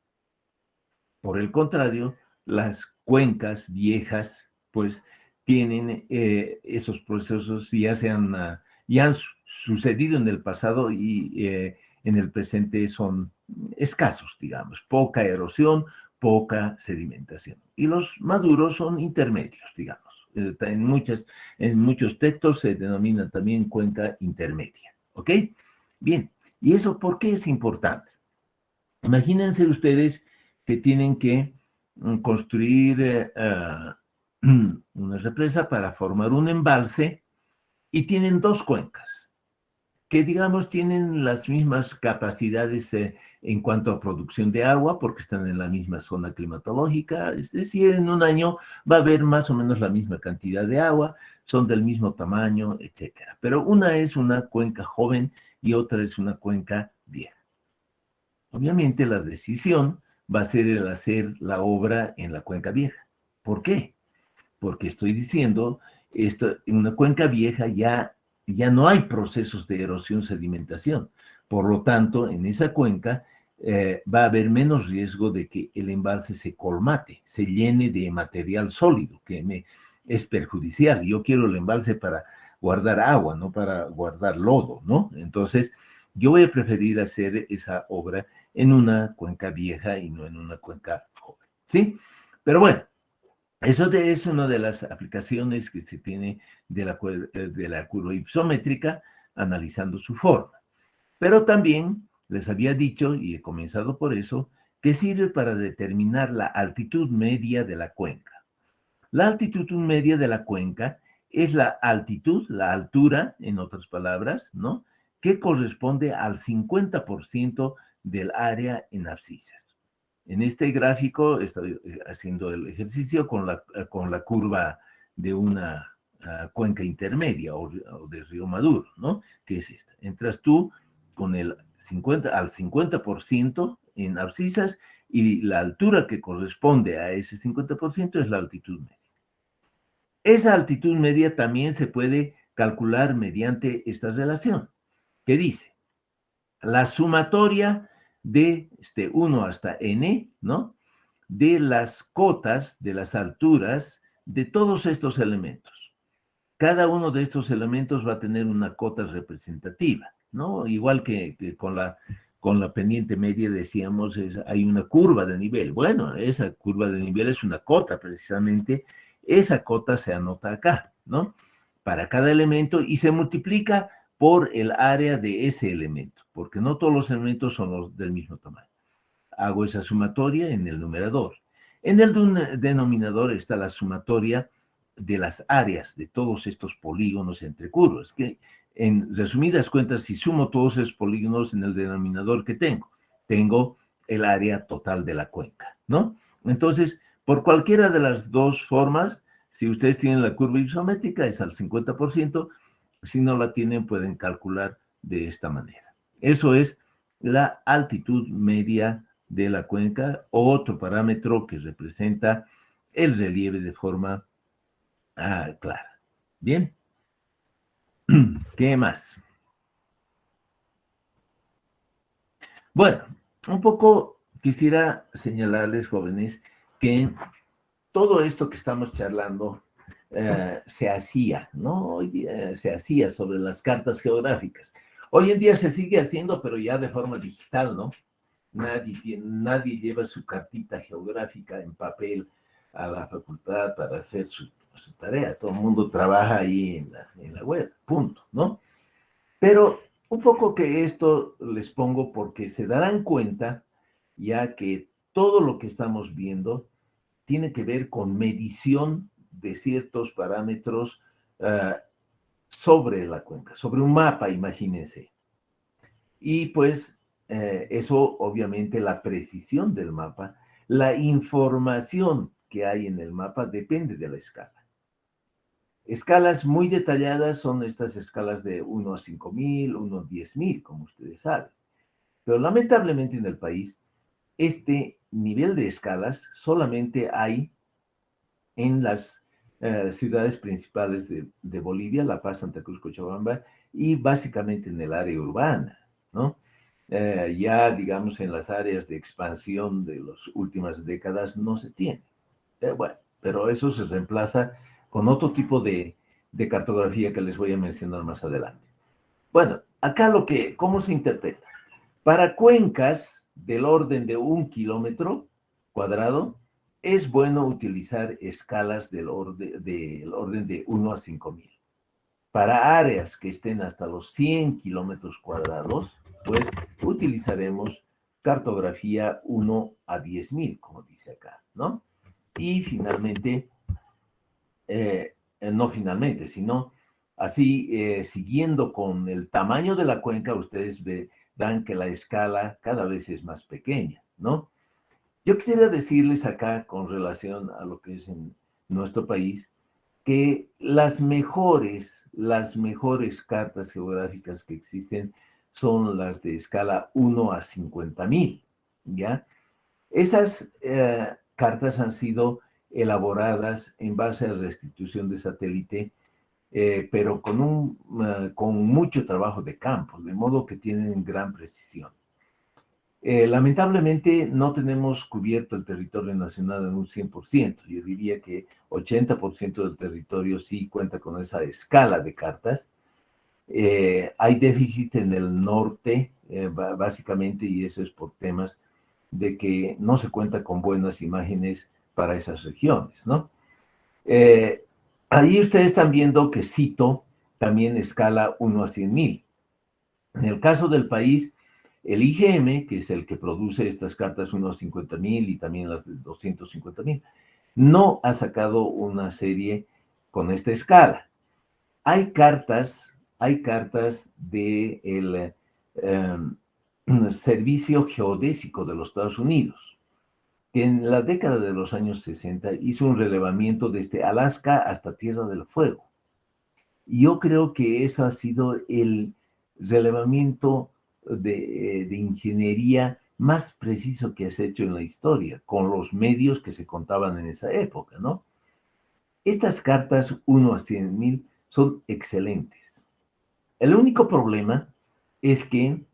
Por el contrario, las cuencas viejas, pues, tienen esos procesos ya han sucedido en el pasado y en el presente son escasos, digamos, poca erosión, poca sedimentación. Y los maduros son intermedios, digamos. En muchos textos se denomina también cuenca intermedia, ¿ok? Bien, ¿y eso por qué es importante? Imagínense ustedes que tienen que construir una represa para formar un embalse y tienen dos cuencas que, digamos, tienen las mismas capacidades en cuanto a producción de agua porque están en la misma zona climatológica, es decir, en un año va a haber más o menos la misma cantidad de agua, son del mismo tamaño, etcétera. Pero una es una cuenca joven y otra es una cuenca vieja. Obviamente la decisión va a ser el hacer la obra en la cuenca vieja. ¿Por qué? Porque estoy diciendo, esto, en una cuenca vieja ya no hay procesos de erosión-sedimentación. Por lo tanto, en esa cuenca va a haber menos riesgo de que el embalse se colmate, se llene de material sólido, que es perjudicial. Yo quiero el embalse para guardar agua, no para guardar lodo, ¿no? Entonces, yo voy a preferir hacer esa obra en una cuenca vieja y no en una cuenca joven, ¿sí? Pero bueno, eso es una de las aplicaciones que se tiene de la curva hipométrica analizando su forma. Pero también les había dicho, y he comenzado por eso, que sirve para determinar la altitud media de la cuenca. La altitud media de la cuenca es la altitud, la altura, en otras palabras, ¿no? Que corresponde al 50% del área en abscisas. En este gráfico estoy haciendo el ejercicio con la curva de una cuenca intermedia o de Río Maduro, ¿no? Que es esta. Entras tú con al 50% en abscisas y la altura que corresponde a ese 50% es la altitud media. Esa altitud media también se puede calcular mediante esta relación, que dice, la sumatoria de 1 hasta n, ¿no? De las cotas, de las alturas, de todos estos elementos. Cada uno de estos elementos va a tener una cota representativa, ¿no? Igual que con la pendiente media decíamos, hay una curva de nivel. Bueno, esa curva de nivel es una cota precisamente. Esa cota se anota acá, ¿no? Para cada elemento y se multiplica por el área de ese elemento, porque no todos los elementos son del mismo tamaño. Hago esa sumatoria en el numerador. En el denominador está la sumatoria de las áreas de todos estos polígonos entre curvas, que en resumidas cuentas, si sumo todos esos polígonos en el denominador que tengo el área total de la cuenca, ¿no? Entonces, por cualquiera de las dos formas, si ustedes tienen la curva isométrica, es al 50%, si no la tienen, pueden calcular de esta manera. Eso es la altitud media de la cuenca, otro parámetro que representa el relieve de forma clara. Bien, ¿qué más? Bueno, un poco quisiera señalarles, jóvenes, que todo esto que estamos charlando se hacía, ¿no? Hoy día se hacía sobre las cartas geográficas. Hoy en día se sigue haciendo, pero ya de forma digital, ¿no? Nadie lleva su cartita geográfica en papel a la facultad para hacer su tarea. Todo el mundo trabaja ahí en la web, punto, ¿no? Pero un poco que esto les pongo porque se darán cuenta ya que todo lo que estamos viendo tiene que ver con medición de ciertos parámetros uh, sobre la cuenca, sobre un mapa, imagínense. Y pues eso obviamente la precisión del mapa, la información que hay en el mapa depende de la escala. Escalas muy detalladas son estas escalas de 1 a 5.000, 1 a 10.000, como ustedes saben. Pero lamentablemente en el país, este nivel de escalas solamente hay en las ciudades principales de Bolivia, La Paz, Santa Cruz, Cochabamba, y básicamente en el área urbana, ¿no? Ya, digamos, en las áreas de expansión de las últimas décadas no se tiene. Bueno, pero eso se reemplaza con otro tipo de cartografía que les voy a mencionar más adelante. Bueno, acá ¿cómo se interpreta? Para cuencas del orden de 1 kilómetro cuadrado, es bueno utilizar escalas del orden de 1 a 5.000. Para áreas que estén hasta los 100 kilómetros cuadrados, pues utilizaremos cartografía 1 a 10.000, como dice acá, ¿no? Y finalmente, no finalmente, sino así, siguiendo con el tamaño de la cuenca, ustedes verán que la escala cada vez es más pequeña, ¿no? Yo quisiera decirles acá, con relación a lo que es en nuestro país, que las mejores cartas geográficas que existen son las de escala 1 a 50.000, ¿ya? Esas cartas han sido elaboradas en base a restitución de satélite, pero con mucho trabajo de campo, de modo que tienen gran precisión. Lamentablemente no tenemos cubierto el territorio nacional en un 100%. Yo diría que 80% del territorio sí cuenta con esa escala de cartas. Hay déficit en el norte, básicamente, y eso es por temas de que no se cuenta con buenas imágenes para esas regiones, ¿no? Ahí ustedes están viendo que cito también escala 1 a 100.000. En el caso del país, el IGM, que es el que produce estas cartas 1 a 50.000 y también las de 250.000, no ha sacado una serie con esta escala. Hay cartas del Servicio Geodésico de los Estados Unidos, que en la década de los años 60 hizo un relevamiento desde Alaska hasta Tierra del Fuego. Y yo creo que eso ha sido el relevamiento de ingeniería más preciso que se ha hecho en la historia, con los medios que se contaban en esa época, ¿no? Estas cartas 1 a 100.000 son excelentes. El único problema es que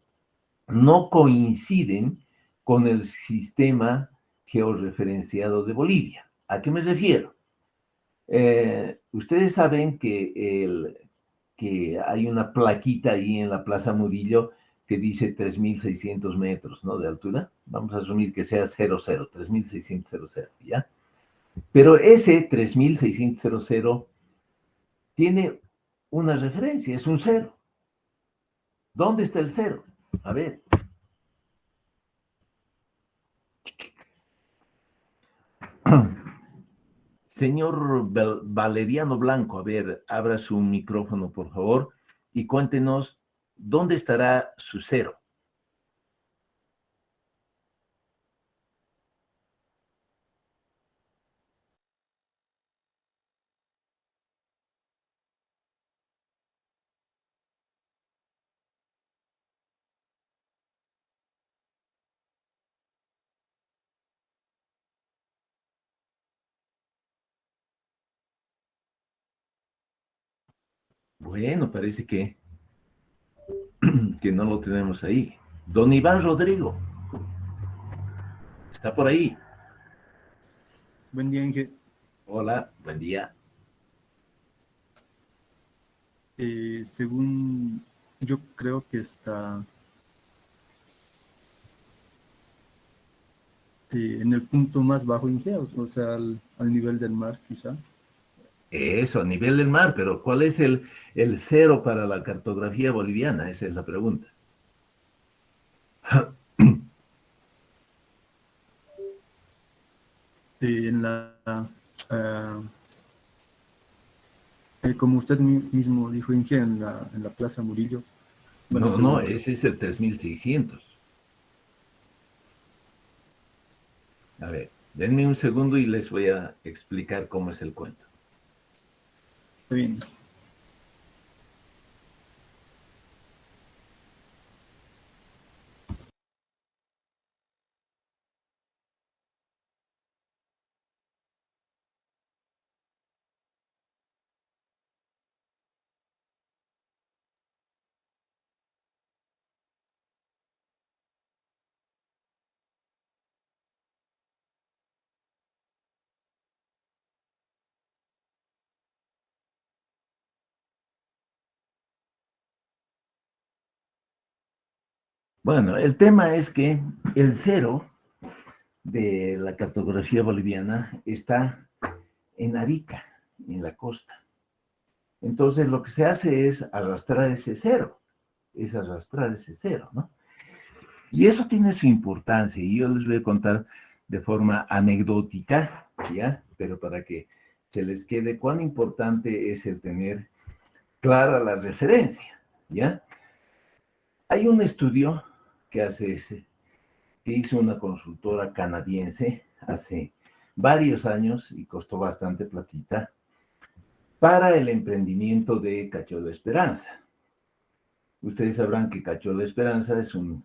no coinciden con el sistema georreferenciado de Bolivia. ¿A qué me refiero? Ustedes saben que hay una plaquita ahí en la Plaza Murillo que dice 3.600 metros, ¿no? De altura. Vamos a asumir que sea 00, 3.600, ¿ya? Pero ese 3.600 tiene una referencia, es un cero. ¿Dónde está el cero? A ver. Señor Valeriano Blanco, a ver, abra su micrófono, por favor, y cuéntenos dónde estará su cero. Bueno, parece que no lo tenemos ahí. Don Iván Rodrigo, está por ahí. Buen día, Inge. Hola, buen día. Según yo creo que está en el punto más bajo, Inge, o sea, al nivel del mar, quizá. Eso, a nivel del mar, pero ¿cuál es el cero para la cartografía boliviana? Esa es la pregunta. En ah, como usted mismo dijo, Inge, en la Plaza Murillo, bueno, No, según yo. ese es el 3600. A ver, denme un segundo y les voy a explicar cómo es el cuento. Está bien. Bueno, el tema es que el cero de la cartografía boliviana está en Arica, en la costa. Entonces, lo que se hace es arrastrar ese cero, ¿no? Y eso tiene su importancia, y yo les voy a contar de forma anecdótica, ¿ya? Pero para que se les quede cuán importante es el tener clara la referencia, ¿ya? Hay un estudio que que hizo una consultora canadiense hace varios años y costó bastante platita para el emprendimiento de Cacho de Esperanza. Ustedes sabrán que Cacho de Esperanza es un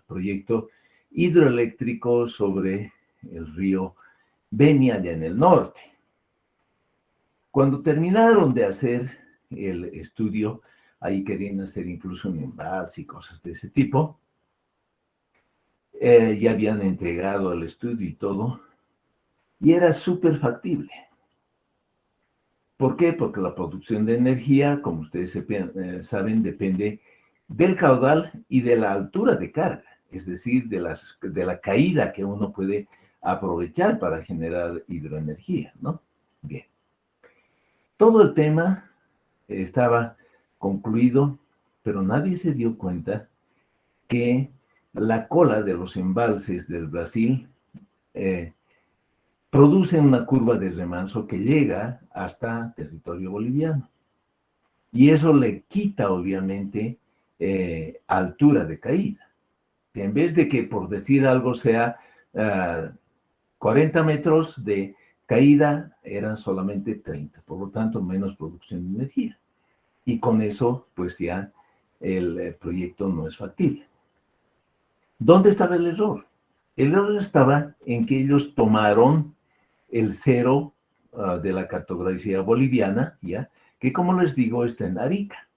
proyecto hidroeléctrico sobre el río Beni, allá en el norte. Cuando terminaron de hacer el estudio, ahí querían hacer incluso un embalse y cosas de ese tipo, ya habían entregado el estudio y todo, y era súper factible. ¿Por qué? Porque la producción de energía, como ustedes saben, depende del caudal y de la altura de carga, es decir, de la caída que uno puede aprovechar para generar hidroenergía, ¿no? Bien. Todo el tema estaba concluido, pero nadie se dio cuenta que la cola de los embalses del Brasil produce una curva de remanso que llega hasta territorio boliviano. Y eso le quita, obviamente, altura de caída. En vez de que, por decir algo, sea 40 metros de caída, eran solamente 30. Por lo tanto, menos producción de energía. Y con eso, pues ya el proyecto no es factible. ¿Dónde estaba el error? El error estaba en que ellos tomaron el cero de la cartografía boliviana, ¿ya? Que como les digo, está en Arica.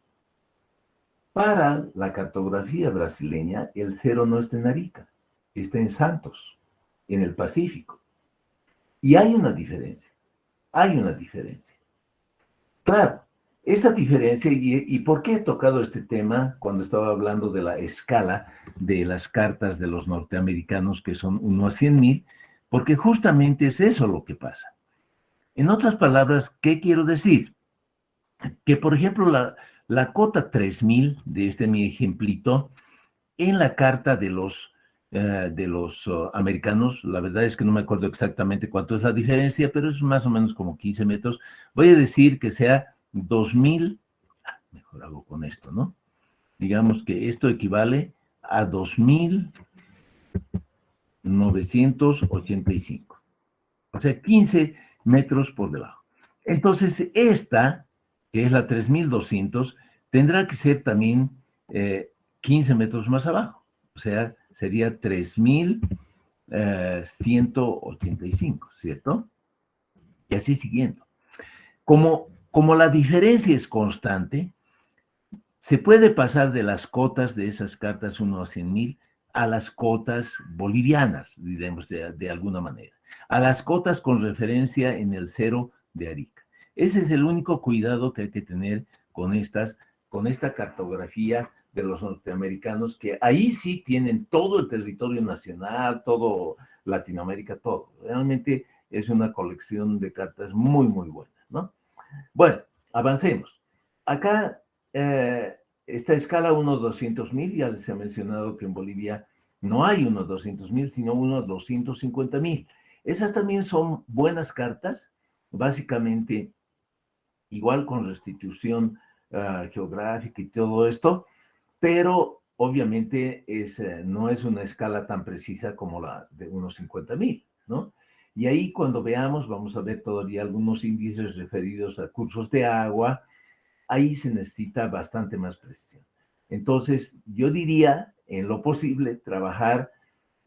Para la cartografía brasileña, el cero no está en Arica, está en Santos, en el Pacífico. Y hay una diferencia. Claro, esa diferencia, y ¿por qué he tocado este tema cuando estaba hablando de la escala de las cartas de los norteamericanos, que son 1 a 100,000? Porque justamente es eso lo que pasa. En otras palabras, ¿qué quiero decir? Que, por ejemplo, la cota 3000 de mi ejemplito, en la carta de los de los americanos. La verdad es que no me acuerdo exactamente cuánto es la diferencia, pero es más o menos como 15 metros. Voy a decir que sea 2000, mejor hago con esto, ¿no? Digamos que esto equivale a 2985. O sea, 15 metros por debajo. Entonces, esta, que es la 3200, tendrá que ser también 15 metros más abajo. O sea, sería 3185, ¿cierto? Y así siguiendo. Como la diferencia es constante, se puede pasar de las cotas de esas cartas 1 a 100,000 a las cotas bolivianas, diremos de alguna manera, a las cotas con referencia en el cero de Arica. Ese es el único cuidado que hay que tener con esta cartografía de los norteamericanos, que ahí sí tienen todo el territorio nacional, todo Latinoamérica, todo. Realmente es una colección de cartas muy, muy buena, ¿no? Bueno, avancemos. Acá, esta escala 1/200,000, ya les he mencionado que en Bolivia no hay 1/200,000, sino 1/250,000. Esas también son buenas cartas, básicamente igual con restitución geográfica y todo esto, pero obviamente no es una escala tan precisa como la de unos 50,000, ¿no? Y ahí cuando veamos, vamos a ver todavía algunos índices referidos a cursos de agua, ahí se necesita bastante más precisión. Entonces, yo diría, en lo posible, trabajar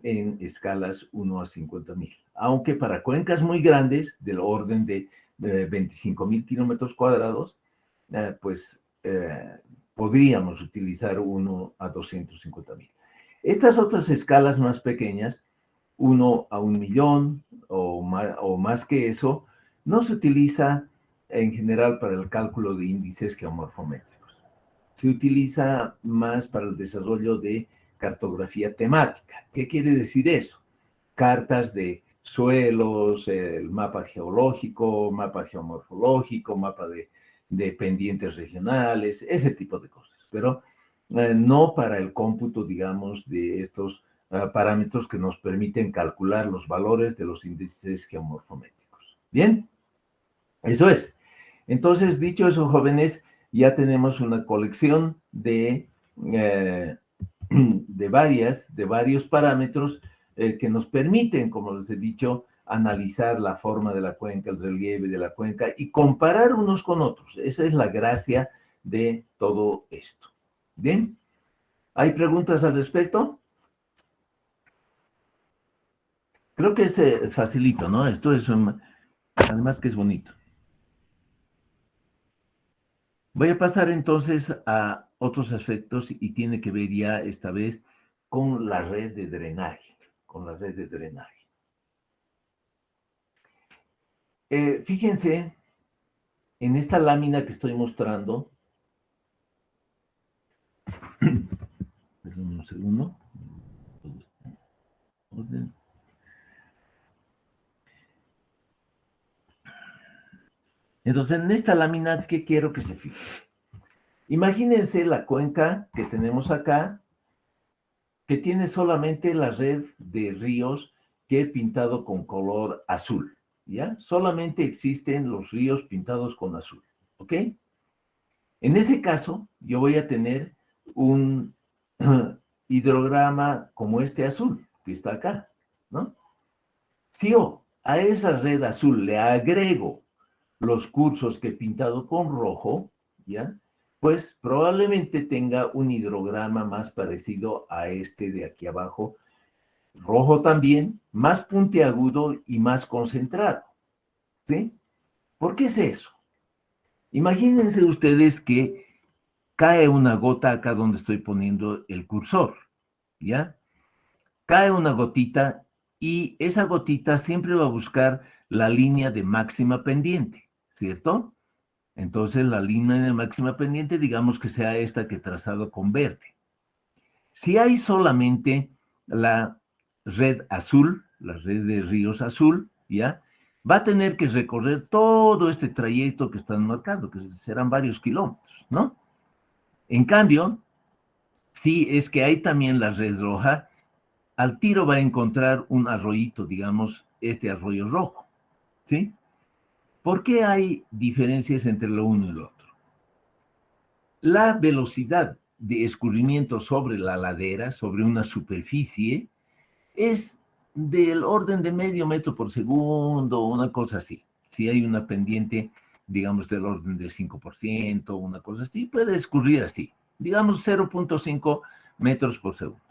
en escalas 1 a 50,000, aunque para cuencas muy grandes, del orden de 25,000 kilómetros cuadrados, pues podríamos utilizar 1 a 250,000. Estas otras escalas más pequeñas, 1 a 1,000,000 o más que eso, no se utiliza en general para el cálculo de índices geomorfométricos. Se utiliza más para el desarrollo de cartografía temática. ¿Qué quiere decir eso? Cartas de suelos, el mapa geológico, mapa geomorfológico, mapa de pendientes regionales, ese tipo de cosas. Pero no para el cómputo, digamos, de estos parámetros que nos permiten calcular los valores de los índices geomorfométricos. ¿Bien? Eso es. Entonces, dicho eso, jóvenes, ya tenemos una colección de varios parámetros que nos permiten, como les he dicho, analizar la forma de la cuenca, el relieve de la cuenca y comparar unos con otros. Esa es la gracia de todo esto. ¿Bien? ¿Hay preguntas al respecto? Creo que es facilito, ¿no? Esto es además que es bonito. Voy a pasar entonces a otros aspectos y tiene que ver ya esta vez con la red de drenaje, Fíjense en esta lámina que estoy mostrando. Perdón un segundo. Entonces, en esta lámina, ¿qué quiero que se fijen? Imagínense la cuenca que tenemos acá, que tiene solamente la red de ríos que he pintado con color azul, ¿ya? Solamente existen los ríos pintados con azul, ¿ok? En ese caso, yo voy a tener un hidrograma como este azul, que está acá, ¿no? Si yo a esa red azul le agrego los cursos que he pintado con rojo, ¿ya? Pues probablemente tenga un hidrograma más parecido a este de aquí abajo, rojo también, más puntiagudo y más concentrado, ¿sí? ¿Por qué es eso? Imagínense ustedes que cae una gota acá donde estoy poniendo el cursor, ¿ya? Cae una gotita y esa gotita siempre va a buscar la línea de máxima pendiente, ¿cierto? Entonces la línea de máxima pendiente, digamos que sea esta que he trazado con verde. Si hay solamente la red azul, la red de ríos azul, ¿ya? Va a tener que recorrer todo este trayecto que están marcando, que serán varios kilómetros, ¿no? En cambio, si es que hay también la red roja, al tiro va a encontrar un arroyito, digamos, este arroyo rojo, ¿sí? ¿Por qué hay diferencias entre lo uno y lo otro? La velocidad de escurrimiento sobre la ladera, sobre una superficie, es del orden de medio metro por segundo, una cosa así. Si hay una pendiente, digamos, del orden de 5%, una cosa así, puede escurrir así, digamos 0.5 metros por segundo.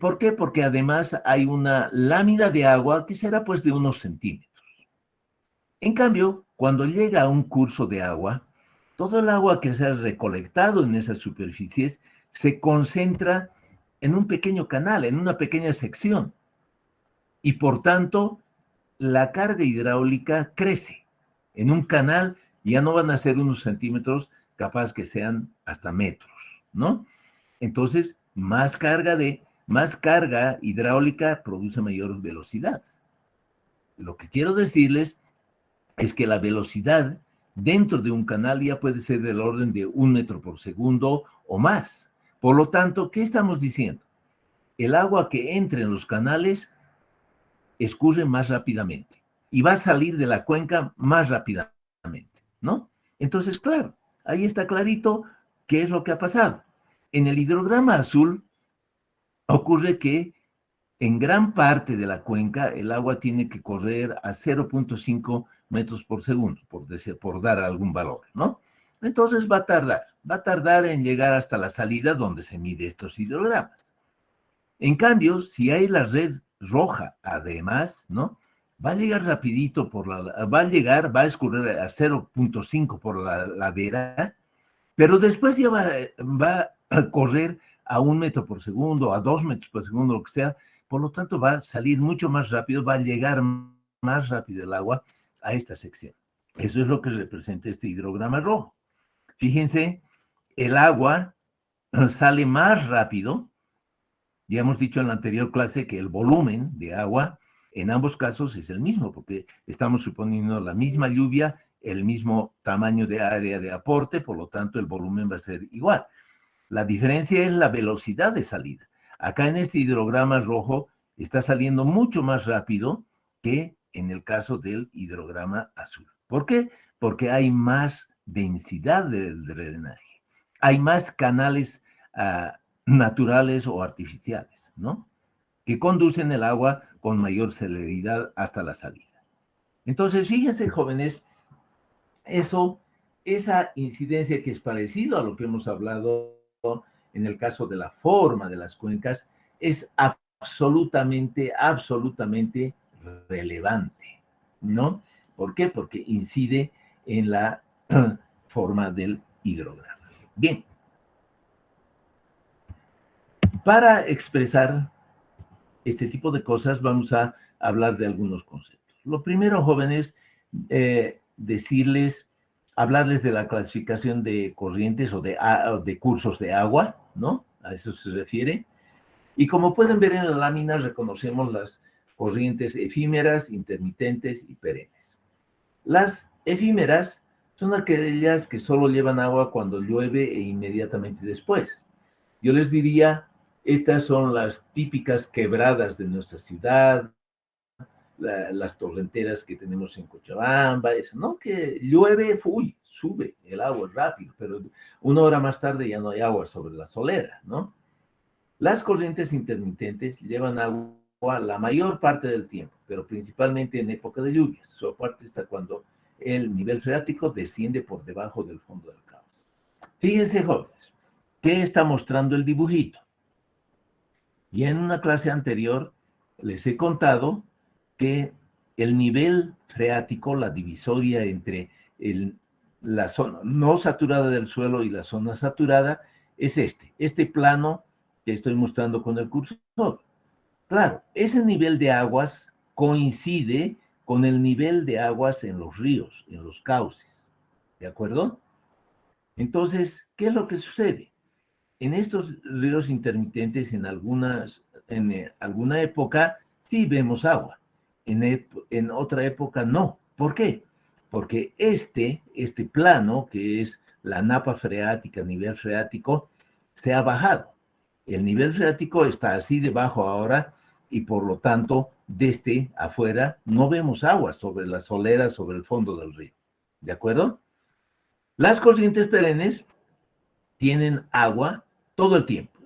¿Por qué? Porque además hay una lámina de agua que será pues de unos centímetros. En cambio, cuando llega a un curso de agua, todo el agua que se ha recolectado en esas superficies se concentra en un pequeño canal, en una pequeña sección. Y por tanto, la carga hidráulica crece. En un canal ya no van a ser unos centímetros, capaz que sean hasta metros, ¿no? Entonces, más carga hidráulica produce mayor velocidad. Lo que quiero decirles es que la velocidad dentro de un canal ya puede ser del orden de 1 metro por segundo o más. Por lo tanto, ¿qué estamos diciendo? El agua que entra en los canales escurre más rápidamente y va a salir de la cuenca más rápidamente, ¿no? Entonces, claro, ahí está clarito qué es lo que ha pasado. En el hidrograma azul ocurre que en gran parte de la cuenca el agua tiene que correr a 0.5 metros por segundo, por dar algún valor, ¿no? Entonces va a tardar en llegar hasta la salida donde se mide estos hidrogramas. En cambio, si hay la red roja, además, ¿no? Va a llegar rapidito va a escurrir a 0.5 por la ladera, pero después ya va a correr a 1 metro por segundo, a 2 metros por segundo, lo que sea. Por lo tanto, va a salir mucho más rápido, va a llegar más rápido el agua a esta sección. Eso es lo que representa este hidrograma rojo. Fíjense, el agua sale más rápido. Ya hemos dicho en la anterior clase que el volumen de agua en ambos casos es el mismo, porque estamos suponiendo la misma lluvia, el mismo tamaño de área de aporte, por lo tanto el volumen va a ser igual. La diferencia es la velocidad de salida. Acá en este hidrograma rojo está saliendo mucho más rápido que en el caso del hidrograma azul. ¿Por qué? Porque hay más densidad del drenaje. Hay más canales naturales o artificiales, ¿no? Que conducen el agua con mayor celeridad hasta la salida. Entonces, fíjense, jóvenes, esa incidencia que es parecido a lo que hemos hablado en el caso de la forma de las cuencas, es absolutamente relevante, ¿no? ¿Por qué? Porque incide en la forma del hidrograma. Bien. Para expresar este tipo de cosas vamos a hablar de algunos conceptos. Lo primero, jóvenes, hablarles de la clasificación de corrientes o de cursos de agua, ¿no? A eso se refiere. Y como pueden ver en la lámina, reconocemos las corrientes efímeras, intermitentes y perennes. Las efímeras son aquellas que solo llevan agua cuando llueve e inmediatamente después. Yo les diría, estas son las típicas quebradas de nuestra ciudad, las torrenteras que tenemos en Cochabamba, eso, ¿no? Que llueve, sube el agua rápido, pero 1 hora más tarde ya no hay agua sobre la solera, ¿no? Las corrientes intermitentes llevan agua la mayor parte del tiempo, pero principalmente en época de lluvias. Su aparte está cuando el nivel freático desciende por debajo del fondo del cauce. Fíjense, jóvenes, ¿qué está mostrando el dibujito? Y en una clase anterior les he contado que el nivel freático, la divisoria entre la zona no saturada del suelo y la zona saturada, es este plano que estoy mostrando con el cursor. Claro, ese nivel de aguas coincide con el nivel de aguas en los ríos, en los cauces. ¿De acuerdo? Entonces, ¿qué es lo que sucede? En estos ríos intermitentes, en alguna época, sí vemos agua. En otra época, no. ¿Por qué? Porque este plano, que es la napa freática, nivel freático, se ha bajado. El nivel freático está así debajo ahora y por lo tanto, desde afuera no vemos agua sobre la solera, sobre el fondo del río. ¿De acuerdo? Las corrientes perennes tienen agua todo el tiempo.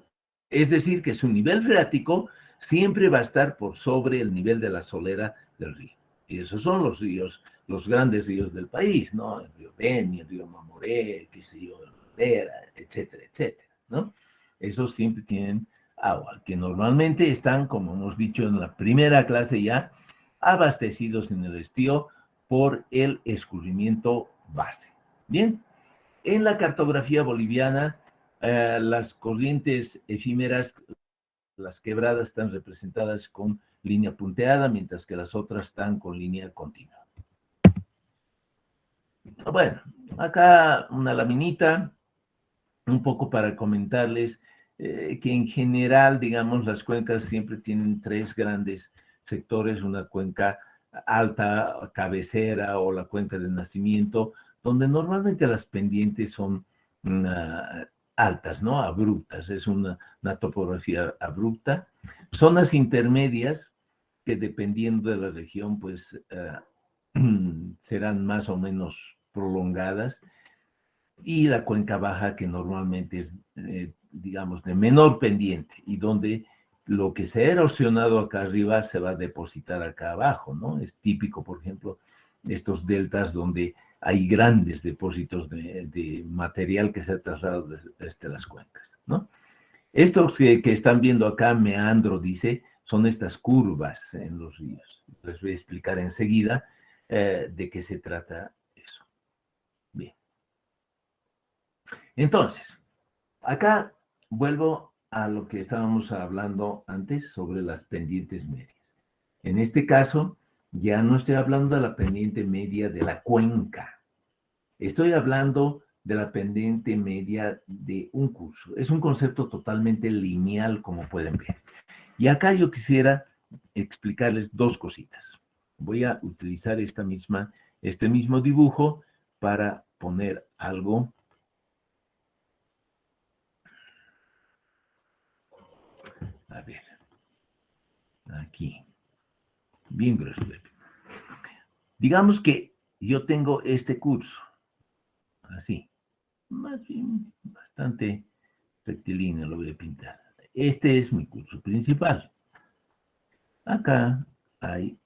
Es decir, que su nivel freático siempre va a estar por sobre el nivel de la solera del río. Y esos son los ríos, los grandes ríos del país, ¿no? El río Beni, el río Mamoré, qué sé yo, el Vera, etcétera, etcétera, ¿no? Esos siempre tienen agua, que normalmente están, como hemos dicho en la primera clase ya, abastecidos en el estío por el escurrimiento base. Bien, en la cartografía boliviana, las corrientes efímeras, las quebradas, están representadas con línea punteada, mientras que las otras están con línea continua. Bueno, acá una laminita, un poco para comentarles que en general, digamos, las cuencas siempre tienen tres grandes sectores, una cuenca alta, cabecera o la cuenca de nacimiento, donde normalmente las pendientes son altas, ¿no? Abruptas, es una topografía abrupta. Zonas intermedias que dependiendo de la región, pues serán más o menos prolongadas, y la cuenca baja que normalmente es, digamos, de menor pendiente y donde lo que se ha erosionado acá arriba se va a depositar acá abajo, ¿no? Es típico, por ejemplo, estos deltas donde hay grandes depósitos de material que se ha trasladado desde las cuencas, ¿no? Estos que están viendo acá, meandro dice, son estas curvas en los ríos. Les voy a explicar enseguida de qué se trata eso. Bien. Entonces, acá vuelvo a lo que estábamos hablando antes sobre las pendientes medias. En este caso, ya no estoy hablando de la pendiente media de la cuenca. Estoy hablando de la pendiente media de un curso. Es un concepto totalmente lineal, como pueden ver. Y acá yo quisiera explicarles dos cositas. Voy a utilizar este mismo dibujo para poner algo. A ver, aquí, bien grueso. Digamos que yo tengo este curso, así, más bien bastante rectilíneo lo voy a pintar. Este es mi curso principal. Acá hay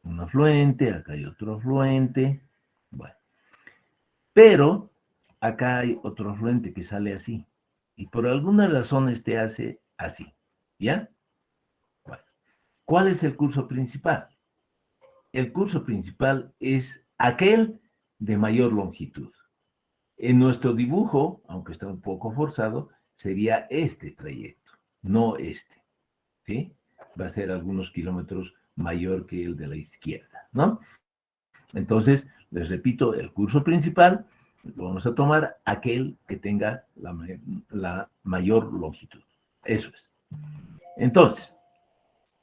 un afluente, acá hay otro afluente, bueno. Pero acá hay otro afluente que sale así. Y por alguna razón este hace así, ¿ya? Bueno, ¿cuál es el curso principal? El curso principal es aquel de mayor longitud. En nuestro dibujo, aunque está un poco forzado, sería este trayecto, no este, ¿sí? Va a ser algunos kilómetros mayor que el de la izquierda, ¿no? Entonces, les repito, el curso principal, lo vamos a tomar aquel que tenga la mayor longitud. Eso es. Entonces,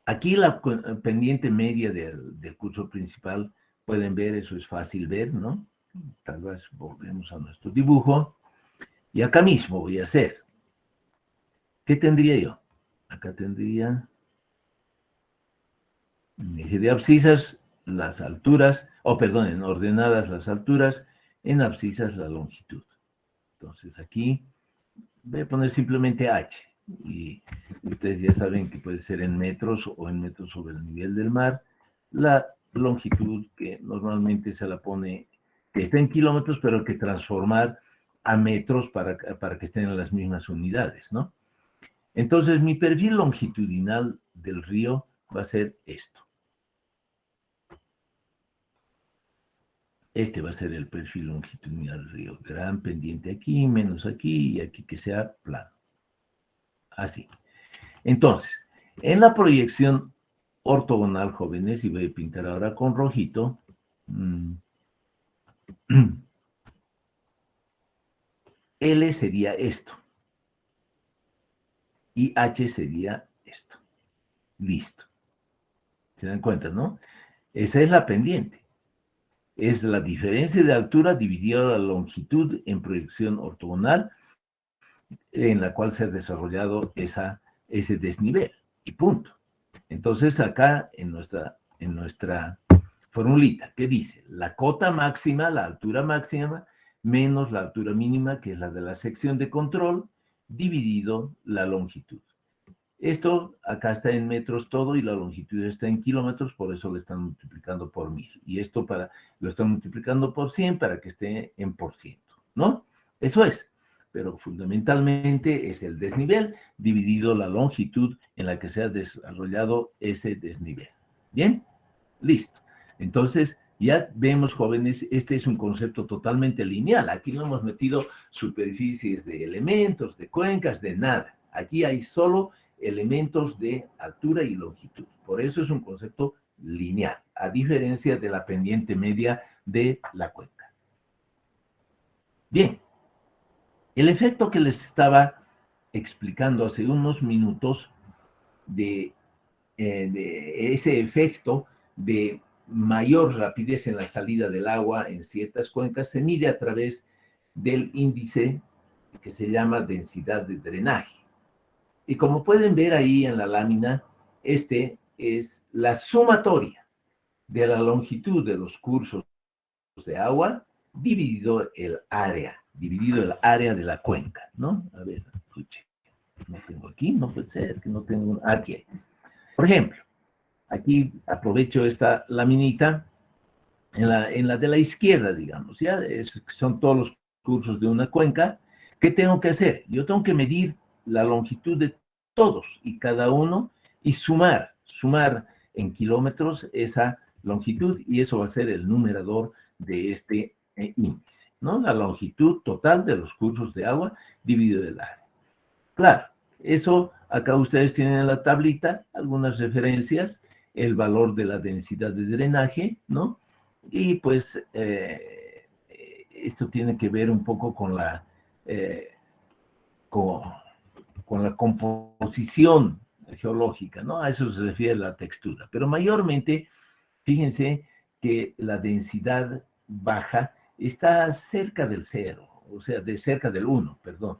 aquí la pendiente media del curso principal, pueden ver, eso es fácil ver, ¿no? Tal vez volvemos a nuestro dibujo. Y acá mismo voy a hacer. ¿Qué tendría yo? Acá tendría en eje de abscisas las alturas, en ordenadas las alturas, en abscisas la longitud. Entonces aquí voy a poner simplemente H. Y ustedes ya saben que puede ser en metros o en metros sobre el nivel del mar. La longitud que normalmente se la pone, que está en kilómetros, pero hay que transformar a metros para que estén en las mismas unidades, ¿no? Entonces, mi perfil longitudinal del río va a ser esto. Este va a ser el perfil longitudinal del río. Gran pendiente aquí, menos aquí, y aquí que sea plano. Así. Entonces, en la proyección ortogonal, jóvenes, y voy a pintar ahora con rojito, L sería esto. Y H sería esto. Listo. ¿Se dan cuenta, no? Esa es la pendiente. Es la diferencia de altura dividida la longitud en proyección ortogonal. en la cual se ha desarrollado ese desnivel, y punto. Entonces, acá en nuestra formulita, ¿qué dice? La cota máxima, la altura máxima, menos la altura mínima, que es la de la sección de control, dividido la longitud. Esto acá está en metros todo y la longitud está en kilómetros, por eso lo están multiplicando por 1000. Y esto lo están multiplicando por 100 para que esté en por ciento, ¿no? Eso es. Pero fundamentalmente es el desnivel dividido la longitud en la que se ha desarrollado ese desnivel. ¿Bien? Listo. Entonces, ya vemos, jóvenes, este es un concepto totalmente lineal. Aquí no hemos metido superficies de elementos, de cuencas, de nada. Aquí hay solo elementos de altura y longitud. Por eso es un concepto lineal, a diferencia de la pendiente media de la cuenca. Bien, el efecto que les estaba explicando hace unos minutos de ese efecto de mayor rapidez en la salida del agua en ciertas cuencas se mide a través del índice que se llama densidad de drenaje. Y como pueden ver ahí en la lámina, este es la sumatoria de la longitud de los cursos de agua dividido el área de la cuenca, ¿no? A ver, escuche, no tengo aquí, no puede ser que no tengo, aquí. Por ejemplo, aquí aprovecho esta laminita en la de la izquierda, digamos, ¿ya? Son todos los cursos de una cuenca. ¿Qué tengo que hacer? Yo tengo que medir la longitud de todos y cada uno y sumar en kilómetros esa longitud y eso va a ser el numerador de este índice, ¿no? La longitud total de los cursos de agua dividido del área. Claro, eso acá ustedes tienen en la tablita algunas referencias, el valor de la densidad de drenaje, ¿no? Y pues esto tiene que ver un poco con con la composición geológica, ¿no? A eso se refiere la textura. Pero mayormente, fíjense que la densidad baja está cerca del cero, o sea, cerca del 1, perdón,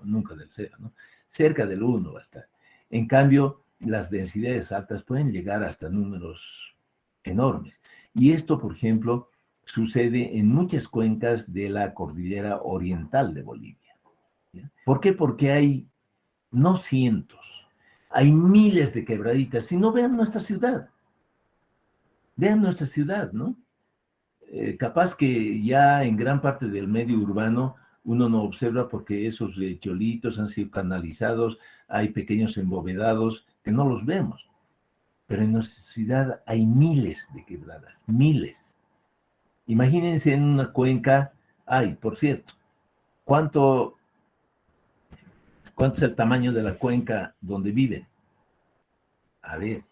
nunca del 0, ¿no? Cerca del 1 va a estar. En cambio, las densidades altas pueden llegar hasta números enormes. Y esto, por ejemplo, sucede en muchas cuencas de la cordillera oriental de Bolivia. ¿Ya? ¿Por qué? Porque hay no cientos, hay miles de quebraditas. Si no, vean nuestra ciudad, ¿no? Capaz que ya en gran parte del medio urbano uno no observa porque esos riachuelitos han sido canalizados, hay pequeños embovedados que no los vemos. Pero en nuestra ciudad hay miles de quebradas, miles. Imagínense en una cuenca, por cierto, ¿cuánto es el tamaño de la cuenca donde viven? A ver,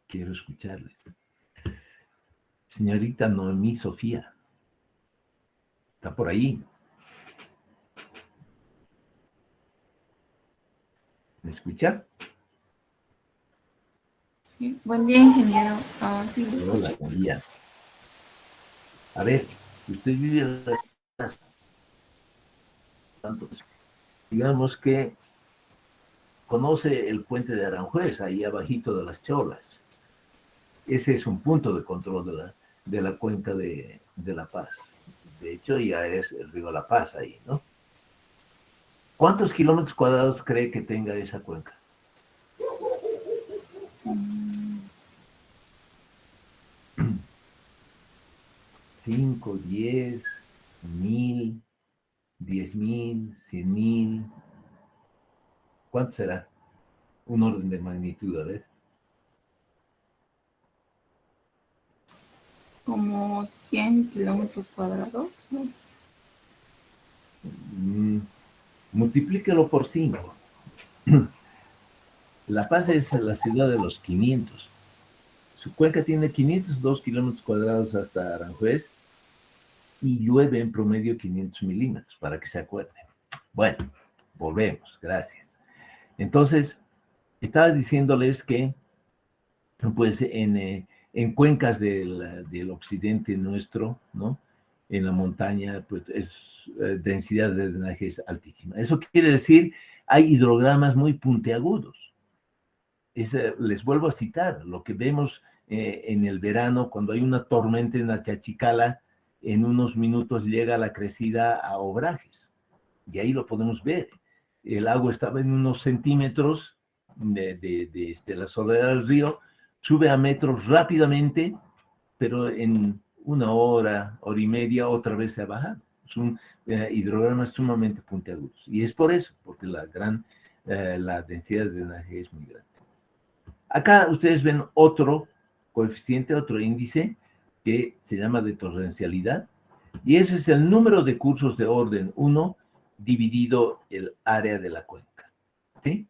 quiero escucharles. Señorita Noemí Sofía, ¿está por ahí? ¿Me escucha? Sí, buen día, ingeniero. Sí, lo escucho. Hola, buen día. A ver, usted vive en la casa, digamos que conoce el puente de Aranjuez, ahí abajito de las Cholas. Ese es un punto de control de la cuenca de La Paz. De hecho, ya es el río La Paz ahí, ¿no? ¿Cuántos kilómetros cuadrados cree que tenga esa cuenca? 5, 10, 1000, 10,000, 100,000. ¿Cuánto será? Un orden de magnitud, a ver. Como 100 kilómetros cuadrados, ¿no? Multiplíquelo por 5. La Paz es la ciudad de los 500. Su cuenca tiene 502 kilómetros cuadrados hasta Aranjuez y llueve en promedio 500 milímetros, para que se acuerden. Bueno, volvemos, gracias. Entonces, estaba diciéndoles que, pues, en cuencas del occidente nuestro, ¿no? en la montaña, pues densidad de drenaje es altísima. Eso quiere decir, hay hidrogramas muy puntiagudos. Les vuelvo a citar, lo que vemos en el verano, cuando hay una tormenta en la Chachicala, en unos minutos llega la crecida a Obrajes, y ahí lo podemos ver. El agua estaba en unos centímetros de la soledad del río, sube a metros rápidamente, pero en una hora, hora y media, otra vez se ha bajado. Son hidrogramas sumamente puntiagudos. Y es por eso, porque la densidad de drenaje es muy grande. Acá ustedes ven otro coeficiente, otro índice, que se llama de torrencialidad, y ese es el número de cursos de orden 1 dividido el área de la cuenca. ¿Sí?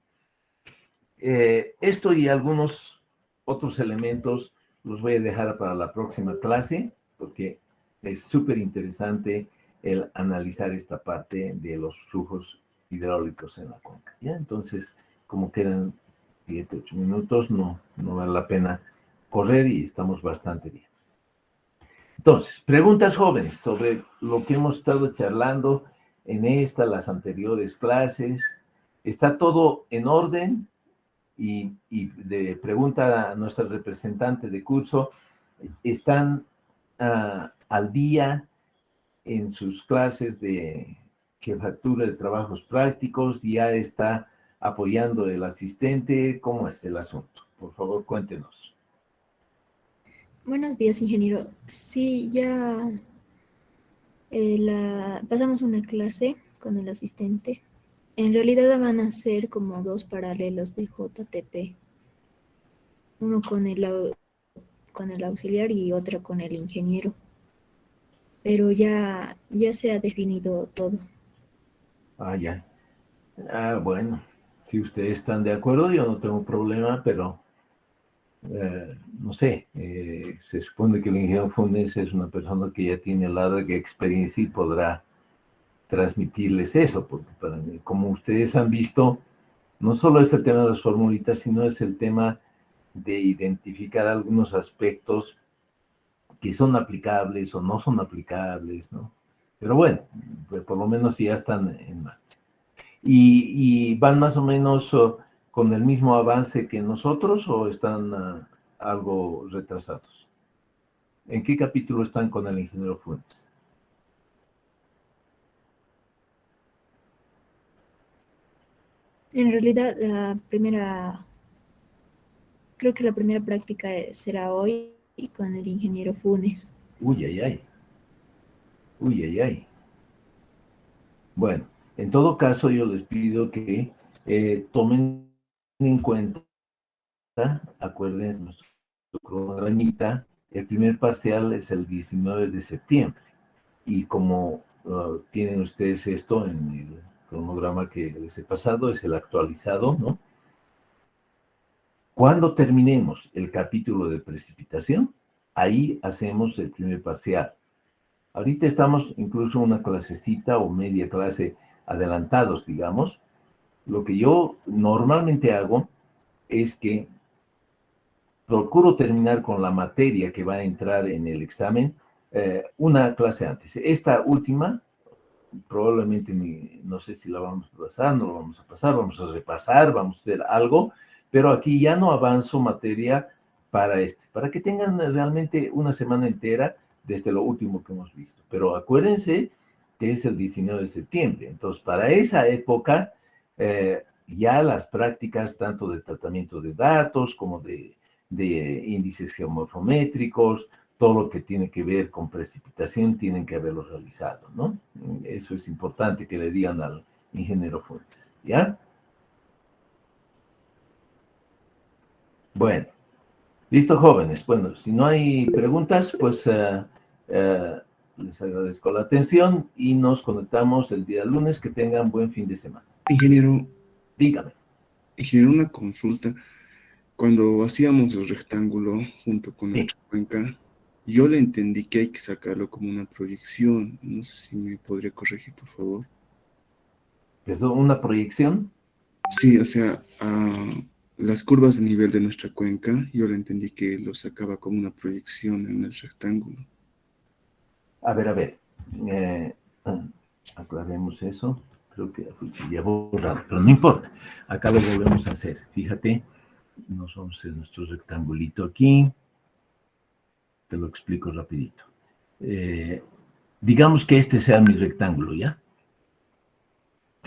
Esto y algunos otros elementos los voy a dejar para la próxima clase, porque es súper interesante el analizar esta parte de los flujos hidráulicos en la cuenca. ¿Ya? Entonces, como quedan 7, 8 minutos, no vale la pena correr y estamos bastante bien. Entonces, preguntas jóvenes sobre lo que hemos estado charlando en las anteriores clases. ¿Está todo en orden? Y de pregunta a nuestra representante de curso, ¿están al día en sus clases de jefatura de trabajos prácticos? ¿Ya está apoyando el asistente? ¿Cómo es el asunto? Por favor, cuéntenos. Buenos días, ingeniero. Sí, ya pasamos una clase con el asistente. En realidad van a ser como 2 paralelos de JTP. Uno con el auxiliar y otro con el ingeniero. Pero ya se ha definido todo. Ya. Bueno, si ustedes están de acuerdo, yo no tengo problema, pero no sé, se supone que el ingeniero Funes es una persona que ya tiene larga experiencia y podrá transmitirles eso, porque para mí, como ustedes han visto, no solo es el tema de las formulitas, sino es el tema de identificar algunos aspectos que son aplicables o no son aplicables, ¿no? Pero bueno, pues por lo menos ya están en marcha. ¿Y van más o menos con el mismo avance que nosotros o están algo retrasados? ¿En qué capítulo están con el ingeniero Fuentes? En realidad, creo que la primera práctica será hoy con el ingeniero Funes. Uy, ay, ay. Uy, ay, ay. Bueno, en todo caso yo les pido que tomen en cuenta, acuérdense nuestro cronogramita, el primer parcial es el 19 de septiembre. Y como tienen ustedes esto en el cronograma que les he pasado, es el actualizado, ¿no? Cuando terminemos el capítulo de precipitación, ahí hacemos el primer parcial. Ahorita estamos incluso una clasecita o media clase adelantados, digamos. Lo que yo normalmente hago es que procuro terminar con la materia que va a entrar en el examen una clase antes. Esta última, probablemente no sé si la vamos a pasar, no la vamos a pasar, vamos a repasar, vamos a hacer algo, pero aquí ya no avanzo materia para que tengan realmente una semana entera desde lo último que hemos visto. Pero acuérdense que es el 19 de septiembre, entonces para esa época ya las prácticas tanto de tratamiento de datos como de índices geomorfométricos, todo lo que tiene que ver con precipitación tienen que haberlo realizado, ¿no? Eso es importante que le digan al ingeniero Fuentes, ¿ya? Bueno, listo, jóvenes. Bueno, si no hay preguntas, pues les agradezco la atención y nos conectamos el día lunes. Que tengan buen fin de semana. Ingeniero, Dígame. una consulta. Cuando hacíamos el rectángulo junto con Sí. nuestra cuenca, yo le entendí que hay que sacarlo como una proyección. No sé si me podría corregir, por favor. ¿Perdón, una proyección? Sí, o sea, las curvas de nivel de nuestra cuenca, yo le entendí que lo sacaba como una proyección en el rectángulo. A ver. eh, aclaremos eso. Creo que ya borrado, pero no importa. Acá lo volvemos a hacer. Fíjate, nos vamos a hacer nuestro rectangulito aquí. Te lo explico rapidito. Digamos que este sea mi rectángulo, ¿ya?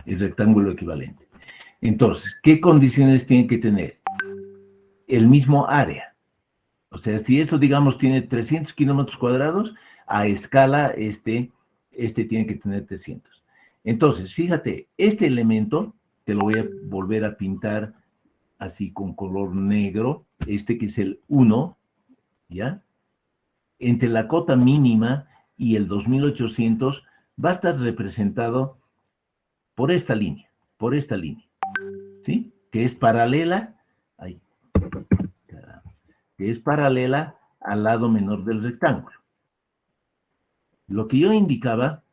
El rectángulo equivalente. Entonces, ¿qué condiciones tiene que tener? El mismo área. O sea, si esto, digamos, tiene 300 kilómetros cuadrados, a escala este tiene que tener 300. Entonces, fíjate, este elemento, te lo voy a volver a pintar así con color negro, este que es el 1, ¿ya? Entre la cota mínima y el 2800 va a estar representado por esta línea, ¿sí? Que es paralela, ahí, que es paralela al lado menor del rectángulo. Lo que yo indicaba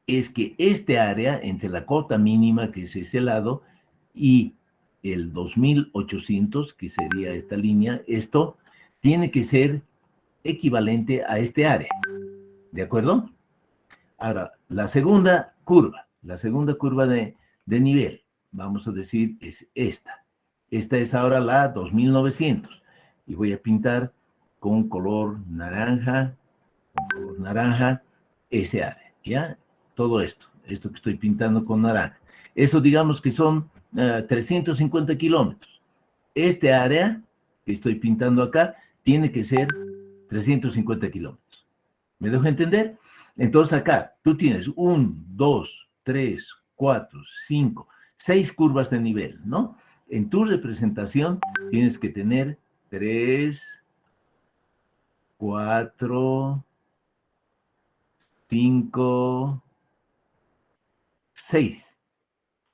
es que este área entre la cota mínima, que es ese lado, y el 2800, que sería esta línea, esto tiene que ser equivalente a este área. ¿De acuerdo? Ahora, la segunda curva de nivel, vamos a decir, es esta. Esta es ahora la 2900. Y voy a pintar con color naranja, ese área, ¿ya? Todo esto que estoy pintando con naranja. Eso digamos que son 350 kilómetros. Este área que estoy pintando acá tiene que ser 350 kilómetros. ¿Me dejo entender? Entonces acá tú tienes 1, 2, 3, 4, 5, 6 curvas de nivel, ¿no? En tu representación tienes que tener 3, 4, 5, 6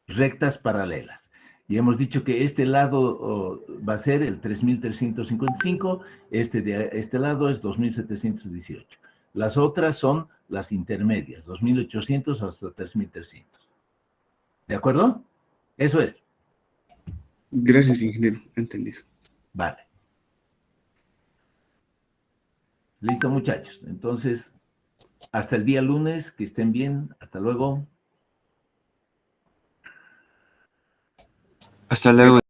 rectas paralelas. Y hemos dicho que este lado va a ser el 3355, este lado es 2718. Las otras son las intermedias, 2800 hasta 3300. ¿De acuerdo? Eso es. Gracias, ingeniero. Entendí. Vale. Listo, muchachos. Entonces, hasta el día lunes, que estén bien. Hasta luego. Hasta luego.